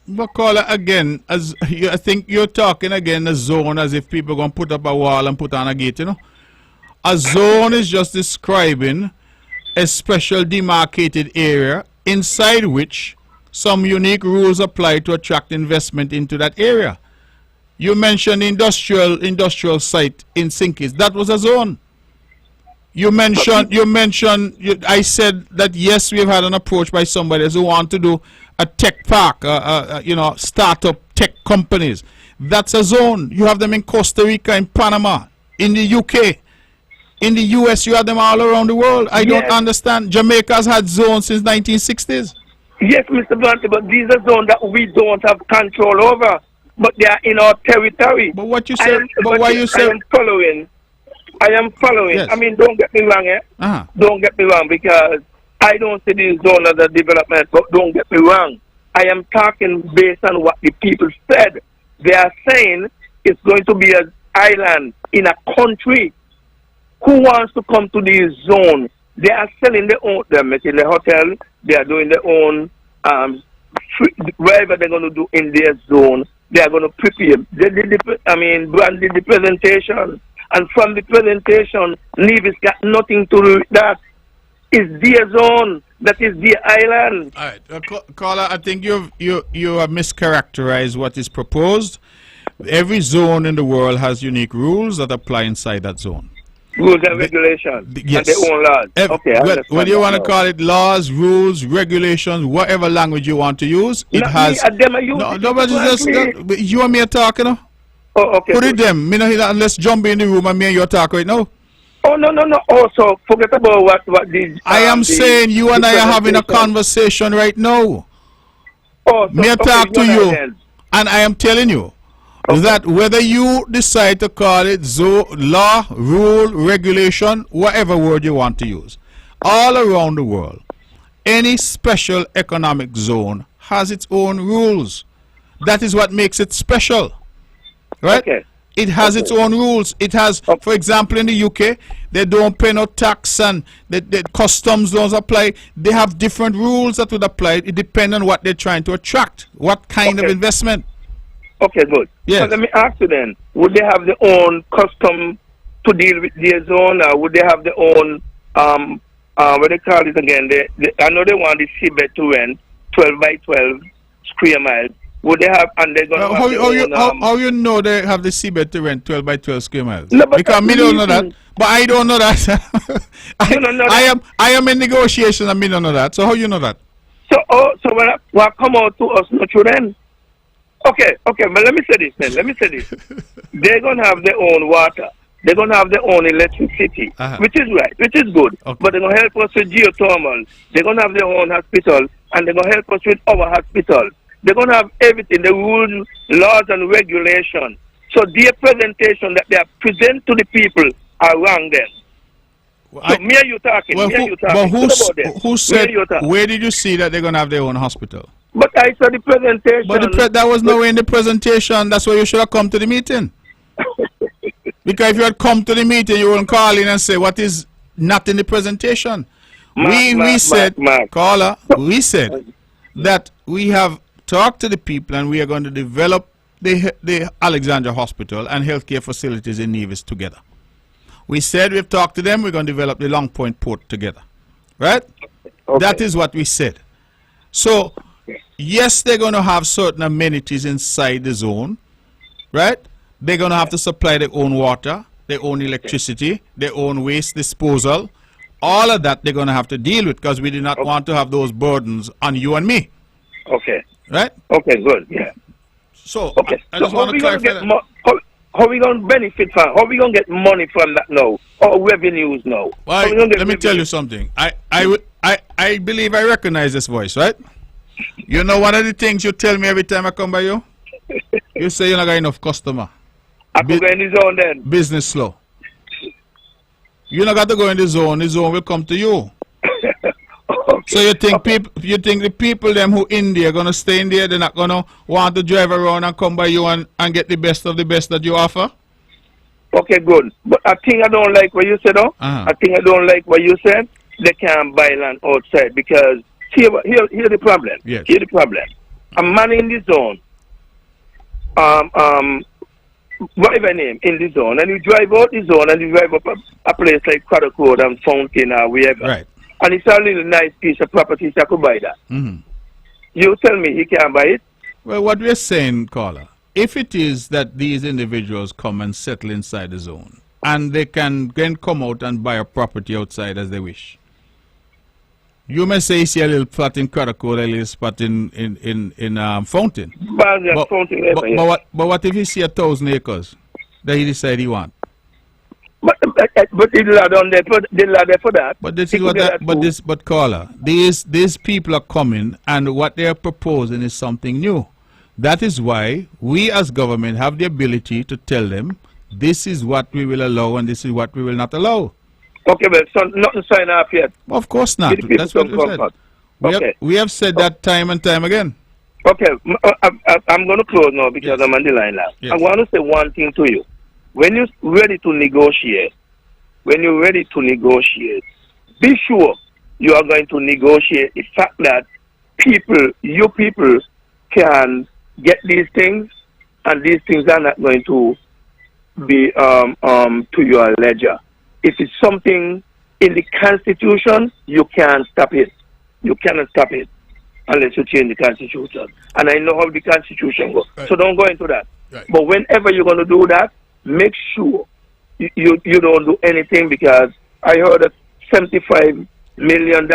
But caller, again, I think you're talking again a zone as if people are going to put up a wall and put on a gate, you know. A zone is just describing a special demarcated area inside which some unique rules apply to attract investment into that area. You mentioned industrial site in Sinkis. That was a zone. I said that yes, we've had an approach by somebody who want to do a tech park, startup tech companies. That's a zone. You have them in Costa Rica, in Panama, in the UK, in the US. You have them all around the world. I don't understand. Jamaica's had zones since 1960s. Yes, Mr. Brantley, but these are zones that we don't have control over, but they are in our territory. But what you said, I am following. Yes. I mean, don't get me wrong, Don't get me wrong, because I don't see these zones as a development, but don't get me wrong. I am talking based on what the people said. They are saying it's going to be an island in a country. Who wants to come to these zones? They are selling their own, they're making their hotel, they are doing their own, wherever they're going to do in their zone, they are going to prepare. Brand did the presentation. And from the presentation, Nevis got nothing to do with that. It's their zone. That is their island. All right. Caller, I think you have mischaracterized what is proposed. Every zone in the world has unique rules that apply inside that zone. Rules and regulations. Yes. And their own laws. Whether you want to call it laws, rules, regulations, whatever language you want to use, it Not has. Nobody You and me are talking, no? Oh, okay. Put it them. Let's jump in the room and me and you talk right now. Oh, no. Also, forget about what these. I am saying you and I are having a conversation right now. Oh, me talk to you, and I am telling you that whether you decide to call it law, rule, regulation, whatever word you want to use, all around the world, any special economic zone has its own rules. That is what makes it special. Right? Okay. It has its own rules. It has, for example, in the UK, they don't pay no tax and the customs don't apply. They have different rules that would apply. It depends on what they're trying to attract, what kind of investment. Okay, good. Yes. So let me ask you then, would they have their own custom to deal with their zone, or would they have their own, what they call it again? I know they want the seabed to rent, 12 by 12 square miles. Would they have, and they're going to have how you know they have the seabed to rent 12 by 12 square miles? No, because me don't know that. But I don't know that. I am in negotiations and me don't know that. So how you know that? So when I come out to us, not you then? Okay, but let me say this. They're going to have their own water. They're going to have their own electricity, which is right, which is good. Okay. But they're going to help us with geothermal. They're going to have their own hospital, and they're going to help us with our hospital. They're going to have everything, the rules, laws, and regulations. So their presentation that they present to the people are wrong then. So me and you talking. But who said, where did you see that they're going to have their own hospital? But I saw the presentation. But that was nowhere in the presentation. That's why you should have come to the meeting. Because if you had come to the meeting, you wouldn't call in and say what is not in the presentation. We said that we have talked to the people and we are going to develop the Alexandra Hospital and healthcare facilities in Nevis together. We said we've talked to them, we're going to develop the Long Point Port together. Right? Okay. That is what we said. So, yes, they're going to have certain amenities inside the zone, right? they're going to have to supply their own water, their own electricity, their own waste disposal. All of that they're going to have to deal with because we do not want to have those burdens on you and me. Okay. Right? Okay, good. Yeah. So, okay. I just want to clarify that. How are we going to benefit from? How are we going to get money from that now? Or revenues now? Well, let me tell you something. I believe I recognize this voice, right? You know one of the things you tell me every time I come by you? You say you're not got enough customer. I could go in the zone then. Business slow. You not got to go in the zone will come to you. Okay. So you think the people them who in there gonna stay in there, they're not gonna want to drive around and come by you and get the best of the best that you offer? Okay, good. But I think I don't like what you said, though. I think I don't like what you said. They can't buy land outside because here the problem. Yes. Here the problem. A man in the zone, whatever name, in the zone, and you drive out the zone and you drive up a place like Craddock Road and Fountain or wherever. Right. And it's a little nice piece of property, so I could buy that. You tell me he can't buy it? Well, what we're saying, caller, if it is that these individuals come and settle inside the zone and they can then come out and buy a property outside as they wish, you may say you see a little plot in Craddock Road, a little spot in Fountain. But what if you see 1,000 acres that he decide he want? But the lad on there, the lad there for that. But this is what but caller, these people are coming and what they are proposing is something new. That is why we as government have the ability to tell them this is what we will allow and this is what we will not allow. Okay, but so nothing signed off yet. Of course not. That's what we said. We have said that time and time again. Okay, I'm going to close now because I'm on the line now. Yes. I want to say one thing to you. When you're ready to negotiate, be sure you are going to negotiate the fact that you people can get these things, and these things are not going to be to your ledger. If it's something in the Constitution, you can't stop it. You cannot stop it unless you change the Constitution. And I know how the Constitution goes. Right. So don't go into that. Right. But whenever you're going to do that, make sure you don't do anything, because I heard that $75 million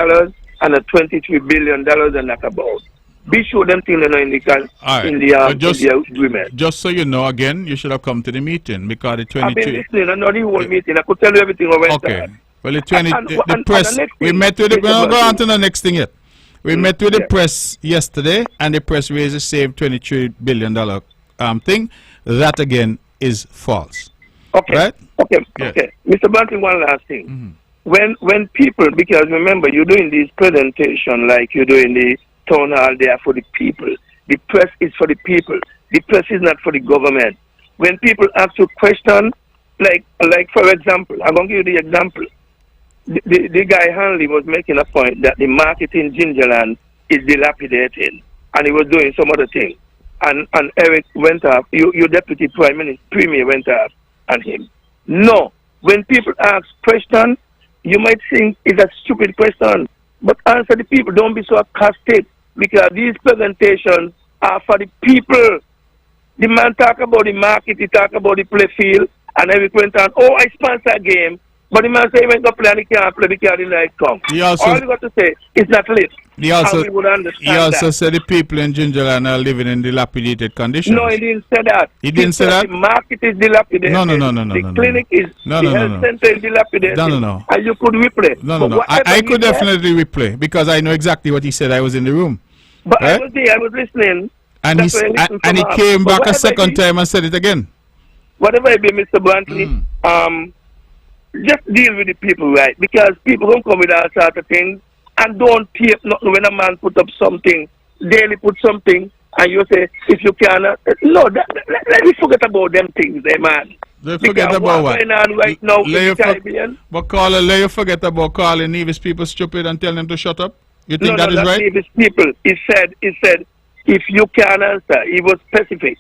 and a $23 billion and not about. Be sure them things are in the agreement. Just so you know, again, you should have come to the meeting because the 23. I've been listening. I know the whole meeting. I could tell you everything over okay. Well, the press. We met with the. We're not going on to the next thing yet. We met with the press yesterday, and the press raised the same $23 billion thing. That again is false. Okay. Right? Okay. Yeah. Okay. Mr. Brantley, one last thing. When people, because remember, you're doing this presentation like you're doing the town hall there for the people. The press is for the people. The press is not for the government. When people ask you questions, like for example, I'm going to give you the example. The guy Hanley was making a point that the market in Gingerland is dilapidated, and he was doing some other thing. And Eric went up, your deputy premier went up on him. No. When people ask questions, you might think it's a stupid question, but answer the people. Don't be so sarcastic, because these presentations are for the people. The man talk about the market, he talk about the play field, and Eric went on, I sponsor a game. But the man say he went to play and he can't play because the light come. All you got to say is not lit. He also said the people in Gingerland are living in dilapidated conditions. No, he didn't say that. He didn't say that? The market is dilapidated. No. The clinic is, the health center is dilapidated. No. And you could replay. No. I could definitely replay because I know exactly what he said. I was in the room. But right? I was there, I was listening. And he came back a second time and said it again. Whatever it be, Mr. Brantley, just deal with the people, right? Because people don't come with all sorts of things, and don't tape nothing when a man put up something, daily put something, and you say, if you cannot, no, let me forget about them things, man. They forget about what? Going on right now in the Caribbean. But caller, let you forget about calling Nevis people stupid and telling them to shut up? You think that is right? Nevis people, he said, if you can answer, he was specific.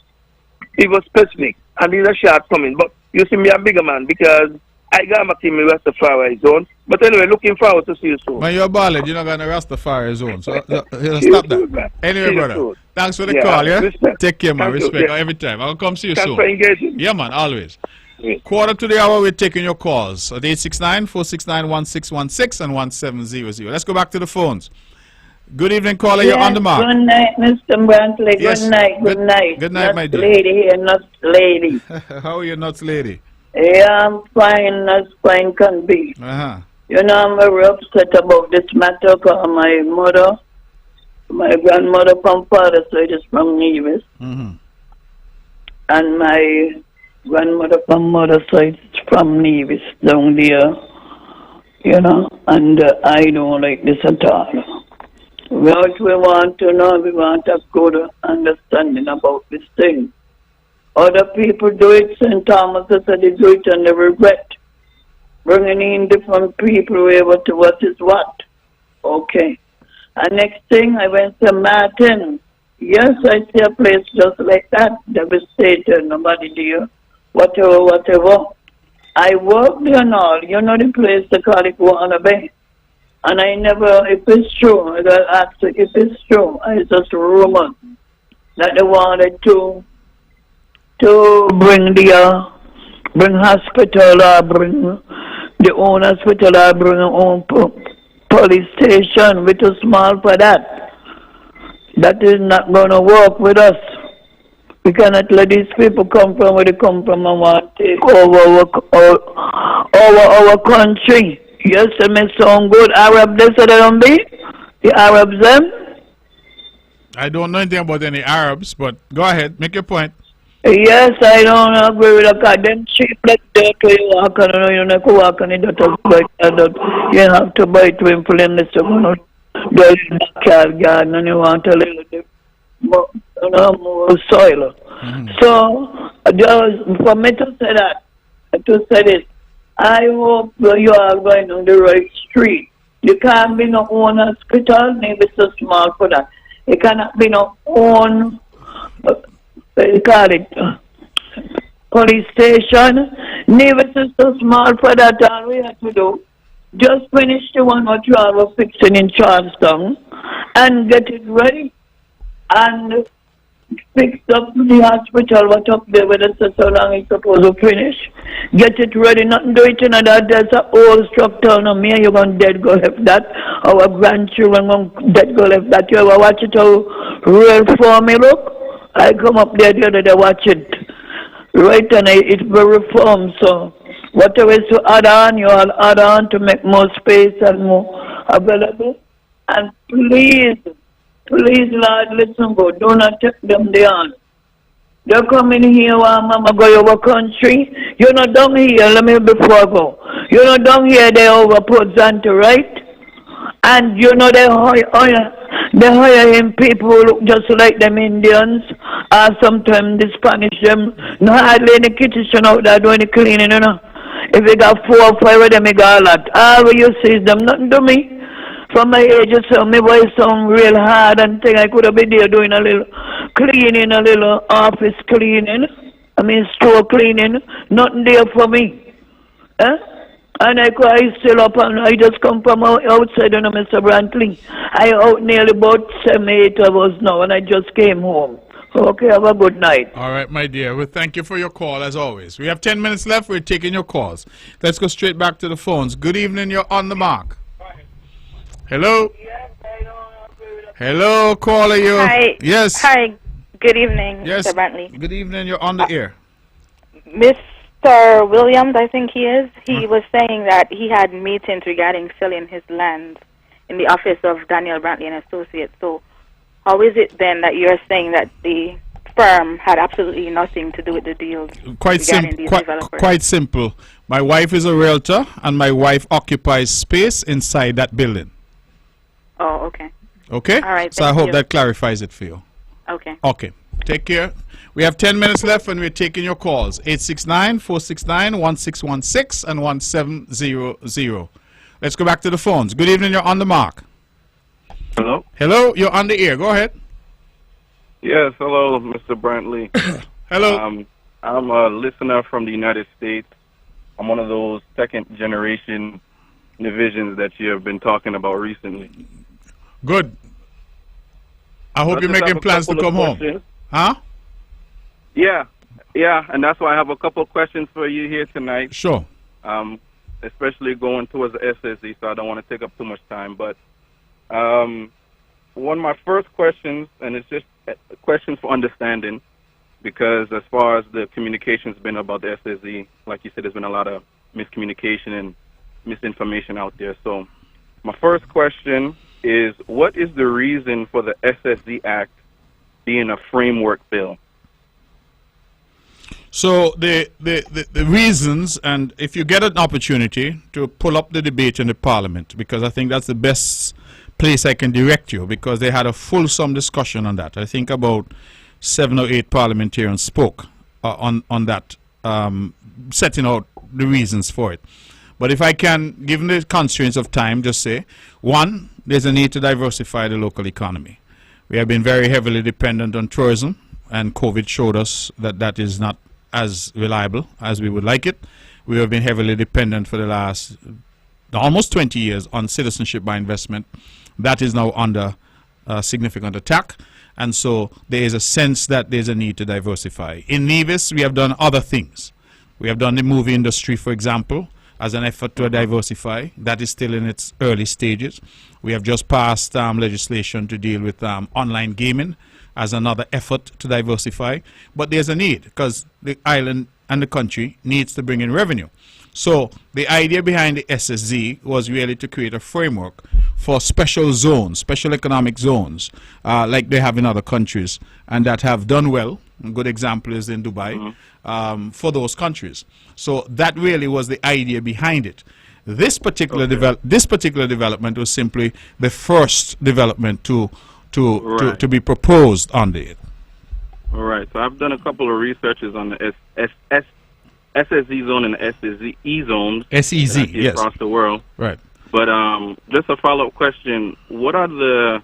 And these are shortcomings. But you see me a bigger man, because I got back in my Rastafari zone. But anyway, looking forward to see you soon. When you're ballad, you're not going to Rastafari zone. So stop that. Anyway, brother, thanks for the call, yeah? Respect. Take care, man. Thank you, Respect yeah. every time. I'll come see you Thanks soon. for engaging. Yeah, man, always. Yeah. Quarter to the hour, we're taking your calls at 869-469-1616 and 1700. Let's go back to the phones. Good evening, caller. You're on the mark. Good night, Mr. Brantley. Yes. Good night. Good night. Good night, my dear. Lady here, nuts lady. How are you, nuts lady? Yeah, I'm fine. As fine can be. Uh-huh. You know, I'm very upset about this matter because my grandmother from father's side is from Nevis. Mm-hmm. And my grandmother from mother's side is from Nevis down there. You know, and I don't like this at all. What we want to know, we want a good understanding about this thing. Other people do it, St. Thomas said they do it and they regret. Bringing in different people over to what is what. Okay. And next thing, I went to Martin. Yes, I see a place just like that. Devastated, nobody there. Whatever. I worked there and all. You know the place, they call it Warner Bay. And I never, if it's true, I got asked if it's true. I just rumor that they wanted to bring hospital or bring the own hospital or bring own police station. We're too small for that. That is not going to work with us. We cannot let these people come from where they come from and want to take over our country. Yes, it may sound good. Arab, they say they don't be? The Arabs, them? I don't know anything about any Arabs, but go ahead, make your point. Yes, I don't agree with that. Them cheap like that when you walk on, you know, you walk on it, you have to buy to influence the backyard garden and you want a little bit more, more soil. Mm-hmm. So, just for me to say that, to say this, I hope you are going on the right street. You can't be no own hospital, maybe it's so small for that. You cannot be no own, you call it, police station. Nevis is so small for that. All we have to do, just finish the one what you are fixing in Charleston and get it ready. And fix up the hospital, what up there, whether it's so long it's supposed to finish. Get it ready, nothing do it in that. There's an old structure on me, you're going to dead go left that. Our grandchildren going to dead go left that. You ever watch it how real for me look? I come up there the other day, watch it. Right, and it's very firm, so whatever is to add on, you all add on to make more space and more available. And please, Lord, listen go. Do not take them down. They're coming here while Mama go over country. You're not down here, let me before I go. You're not down here, they over Port Zante, right? And you know they hire him people who look just like them Indians. Or sometimes they Spanish them. No hardly any kitchen out there doing the cleaning, you know. If you got 4 or 5 of them, you got a lot. All you see is them, nothing to me. From my age, you saw me voice sound real hard and think I could have been there doing a little cleaning, a little office cleaning. I mean store cleaning. Nothing there for me. Eh? And I still up and I just come from outside, you know, Mr. Brantley. I out nearly about 7, 8 hours now and I just came home. Okay, have a good night. All right, my dear. Well, thank you for your call, as always. We have 10 minutes left. We're taking your calls. Let's go straight back to the phones. Good evening. You're on the mark. Hello? Hello, caller. You. Hi. Yes. Hi. Good evening, Yes. Mr. Brantley. Good evening. You're on the air. Mr. Williams, I think he is. He was saying that he had meetings regarding selling his land in the office of Daniel Brantley and Associates. So how is it then that you're saying that the firm had absolutely nothing to do with the deals Quite regarding these simple. developers? Quite simple. My wife is a realtor, and my wife occupies space inside that building. Oh, okay. Okay? All right, So I thank hope you. that clarifies it for you. Okay. Okay. Take care. We have 10 minutes left and we're taking your calls. 869-469-1616 and 1700. Let's go back to the phones. Good evening. You're on the mark. Hello? Hello. You're on the air. Go ahead. Yes, hello, Mr. Brantley. Hello. I'm a listener from the United States. I'm one of those second generation divisions that you have been talking about recently. Good. I hope you're making plans to come home. Huh? Yeah, and that's why I have a couple of questions for you here tonight. Sure. Especially going towards the SSE, so I don't want to take up too much time. But one of my first questions, and it's just questions for understanding, because as far as the communication's been about the SSE, like you said, there's been a lot of miscommunication and misinformation out there. So my first question is, what is the reason for the SSE Act being a framework bill? So the reasons, and if you get an opportunity to pull up the debate in the Parliament, because I think that's the best place I can direct you, because they had a fulsome discussion on that. I think about 7 or 8 parliamentarians spoke on that, setting out the reasons for it. But if I can, given the constraints of time, just say, one, there's a need to diversify the local economy. We have been very heavily dependent on tourism, and COVID showed us that that is not as reliable as we would like it. We have been heavily dependent for the last almost 20 years on citizenship by investment. That is now under significant attack, and so there is a sense that there's a need to diversify. In Nevis, we have done other things. We have done the movie industry, for example, as an effort to diversify. That is still in its early stages. We have just passed legislation to deal with online gaming as another effort to diversify. But there's a need, because the island and the country needs to bring in revenue. So the idea behind the SSZ was really to create a framework for special zones, special economic zones, like they have in other countries, and that have done well. A good example is in Dubai, for those countries. So that really was the idea behind it. This particular development was simply the first development to be proposed under it. All right. So I've done a couple of researches on the SSZ zone and the SSE zones. SEZ, yes. Across the world. Right. But just a follow-up question: what are the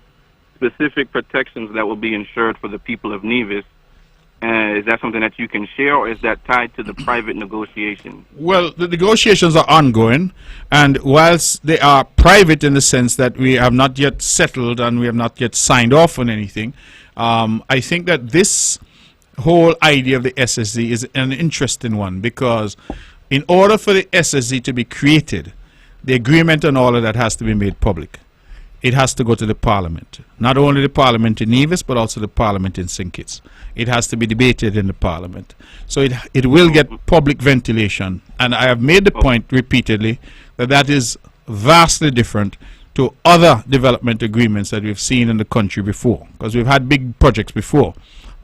specific protections that will be ensured for the people of Nevis? Is that something that you can share, or is that tied to the private negotiations? Well, the negotiations are ongoing, and whilst they are private in the sense that we have not yet settled and we have not yet signed off on anything, I think that this whole idea of the SSZ is an interesting one, because in order for the SSZ to be created, the agreement and all of that has to be made public. It has to go to the Parliament. Not only the Parliament in Nevis, but also the Parliament in St. Kitts. It has to be debated in the Parliament. So it will get public ventilation. And I have made the point repeatedly that that is vastly different to other development agreements that we've seen in the country before. Because we've had big projects before,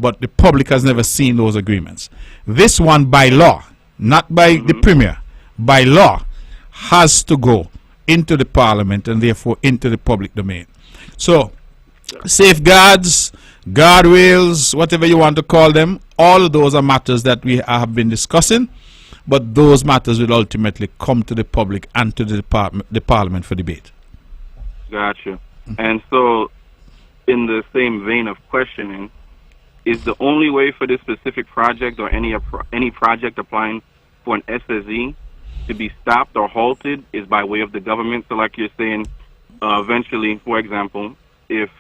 but the public has never seen those agreements. This one, by law, not by the Premier, by law, has to go into the Parliament and therefore into the public domain. So safeguards, guardrails, whatever you want to call them, all of those are matters that we have been discussing, but those matters will ultimately come to the public and to the Parliament for debate. Gotcha. And so in the same vein of questioning, is the only way for this specific project or any project applying for an SSE to be stopped or halted is by way of the government? So like you're saying, eventually, for example, if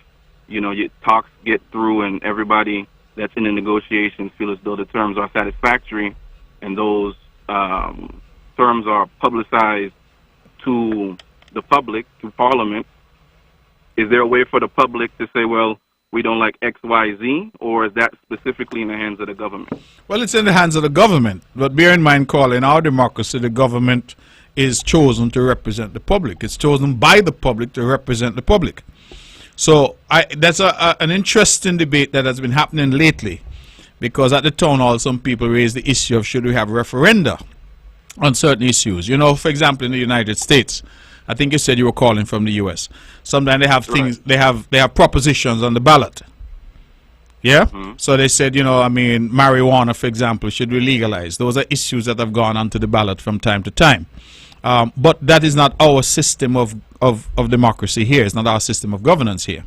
your talks get through and everybody that's in the negotiations feel as though the terms are satisfactory and those terms are publicized to the public, to Parliament, is there a way for the public to say, well, we don't like X, Y, Z, or is that specifically in the hands of the government? Well, it's in the hands of the government. But bear in mind, Carl, in our democracy, the government is chosen to represent the public. It's chosen by the public to represent the public. So that's an interesting debate that has been happening lately, because at the town hall, some people raise the issue of should we have referenda on certain issues. For example, in the United States, I think you said you were calling from the U.S. Sometimes they have things, they have propositions on the ballot. Yeah? So they said, marijuana, for example, should we legalize? Those are issues that have gone onto the ballot from time to time. But that is not our system of democracy here. It's not our system of governance here.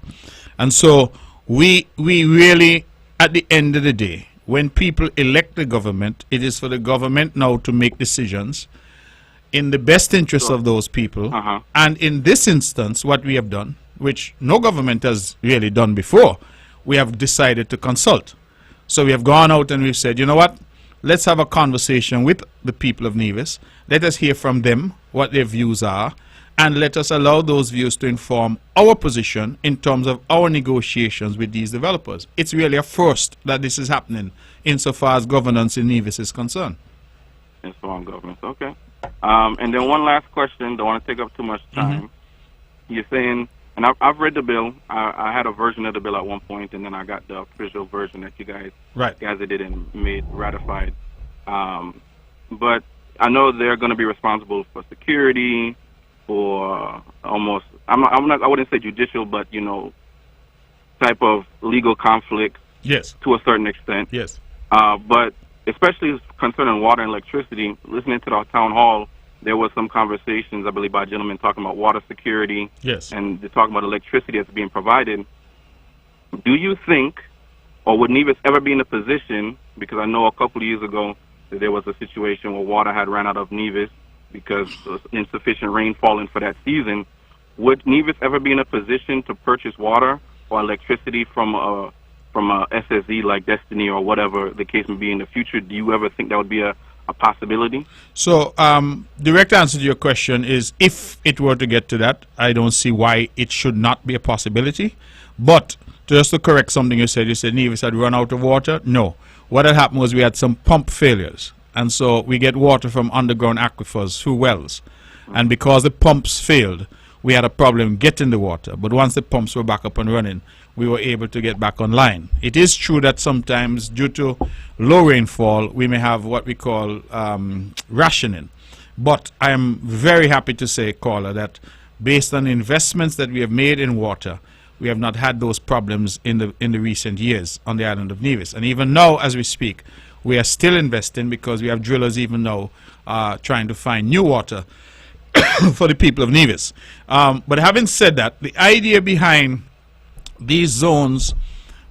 And so we really, at the end of the day, when people elect the government, it is for the government now to make decisions in the best interest of those people. And in this instance, what we have done, which no government has really done before, we have decided to consult. So we have gone out and we've said, you know what, let's have a conversation with the people of Nevis. Let us hear from them what their views are, and let us allow those views to inform our position in terms of our negotiations with these developers. It's really a first that this is happening insofar as governance in Nevis is concerned. And so on governance, okay. And then one last question, don't want to take up too much time. You're saying, and I've read the bill. I had a version of the bill at one point, and then I got the official version that you guys gazetted and made ratified. But I know they're going to be responsible for security, for almost, I wouldn't say judicial, but, you know, type of legal conflict. Yes. To a certain extent. Yes. But especially concerning water and electricity, listening to the town hall, there was some conversations, I believe, by gentlemen talking about water security. Yes. And they're talking about electricity that's being provided. Do you think, or would Nevis ever be in a position, because I know a couple of years ago that there was a situation where water had ran out of Nevis because there was insufficient rainfall in for that season, would Nevis ever be in a position to purchase water or electricity from a SSE like Destiny or whatever the case may be in the future? Do you ever think that would be a possibility? So, direct answer to your question is, if it were to get to that, I don't see why it should not be a possibility. But just to correct something you said Nevis had run out of water. No. What had happened was we had some pump failures. And so we get water from underground aquifers through wells. And because the pumps failed, we had a problem getting the water. But once the pumps were back up and running, we were able to get back online. It is true that sometimes, due to low rainfall, we may have what we call rationing. But I am very happy to say, caller, that based on the investments that we have made in water, we have not had those problems in the recent years on the island of Nevis. And even now, as we speak, we are still investing, because we have drillers even now trying to find new water for the people of Nevis. But having said that, the idea behind these zones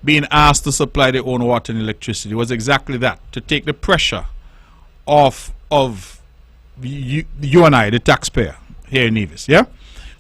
being asked to supply their own water and electricity was exactly that, to take the pressure off of you and I, the taxpayer here in Nevis. Yeah.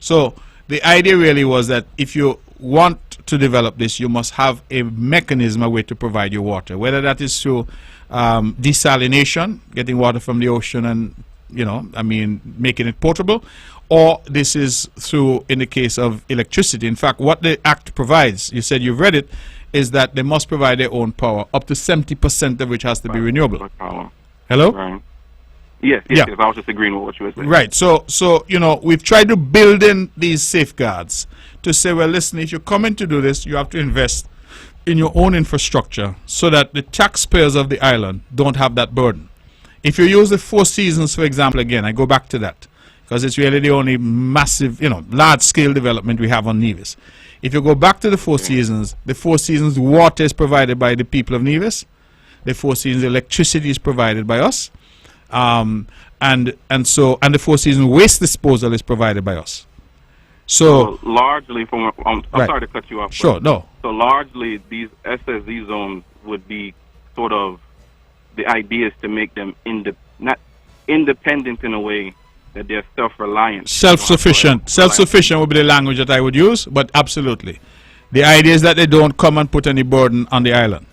So the idea really was that if you want to develop this, you must have a mechanism, a way to provide your water, whether that is through desalination, getting water from the ocean and, you know, I mean, making it potable, or this is through, in the case of electricity. In fact, what the Act provides, you said you've read it, is that they must provide their own power, up to 70% of which has to be renewable. Hello? Right. Yes, I was just agreeing with what you were saying. Right. So, you know, we've tried to build in these safeguards to say, well, listen, if you're coming to do this, you have to invest in your own infrastructure so that the taxpayers of the island don't have that burden. If you use the Four Seasons, for example, again, I go back to that, because it's really the only massive, you know, large-scale development we have on Nevis. If you go back to the Four Seasons water is provided by the people of Nevis. The Four Seasons electricity is provided by us. And the Four Seasons waste disposal is provided by us. So largely, I'm sorry to cut you off. Sure, no. So largely, these SSZ zones would be sort of, the idea is to make them not independent in a way that they're self-reliant. Self-sufficient. Self-sufficient would be the language that I would use, but absolutely. The idea is that they don't come and put any burden on the island.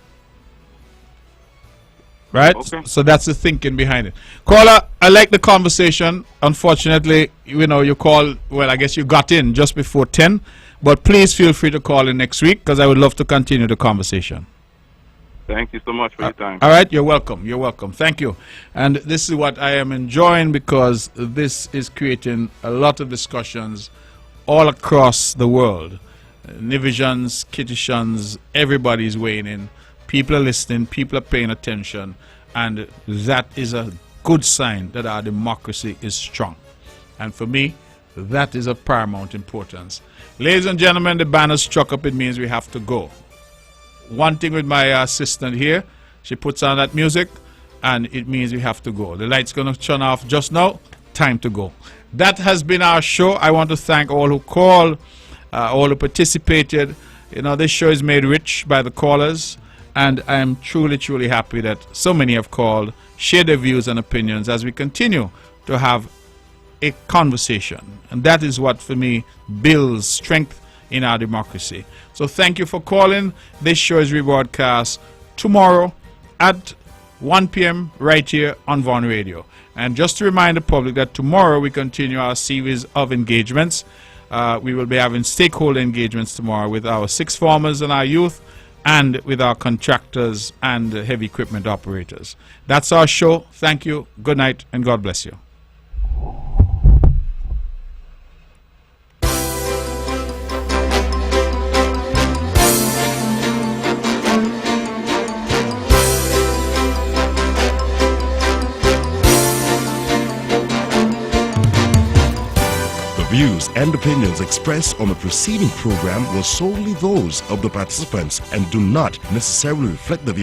Right? Okay. So that's the thinking behind it. Caller, I like the conversation. Unfortunately, you know, you called, well, I guess you got in just before 10, but please feel free to call in next week, because I would love to continue the conversation. Thank you so much for your time. All right, you're welcome. You're welcome. Thank you. And this is what I am enjoying, because this is creating a lot of discussions all across the world. Nivisians, Kittitians, everybody's weighing in. People are listening, people are paying attention, and that is a good sign that our democracy is strong. And for me, that is of paramount importance. Ladies and gentlemen, the banner's struck up. It means we have to go. One thing with my assistant here, she puts on that music, and it means we have to go. The light's going to turn off just now. Time to go. That has been our show. I want to thank all who called, all who participated. You know, this show is made rich by the callers, and I am truly, truly happy that so many have called, shared their views and opinions as we continue to have a conversation. And that is what, for me, builds strength in our democracy. So thank you for calling. This show is rebroadcast tomorrow at 1 p.m. right here on Vaughan Radio. And just to remind the public that tomorrow we continue our series of engagements. We will be having stakeholder engagements tomorrow with our sixth formers and our youth, and with our contractors and heavy equipment operators. That's our show. Thank you. Good night, and God bless you. The views and opinions expressed on the preceding program were solely those of the participants and do not necessarily reflect the views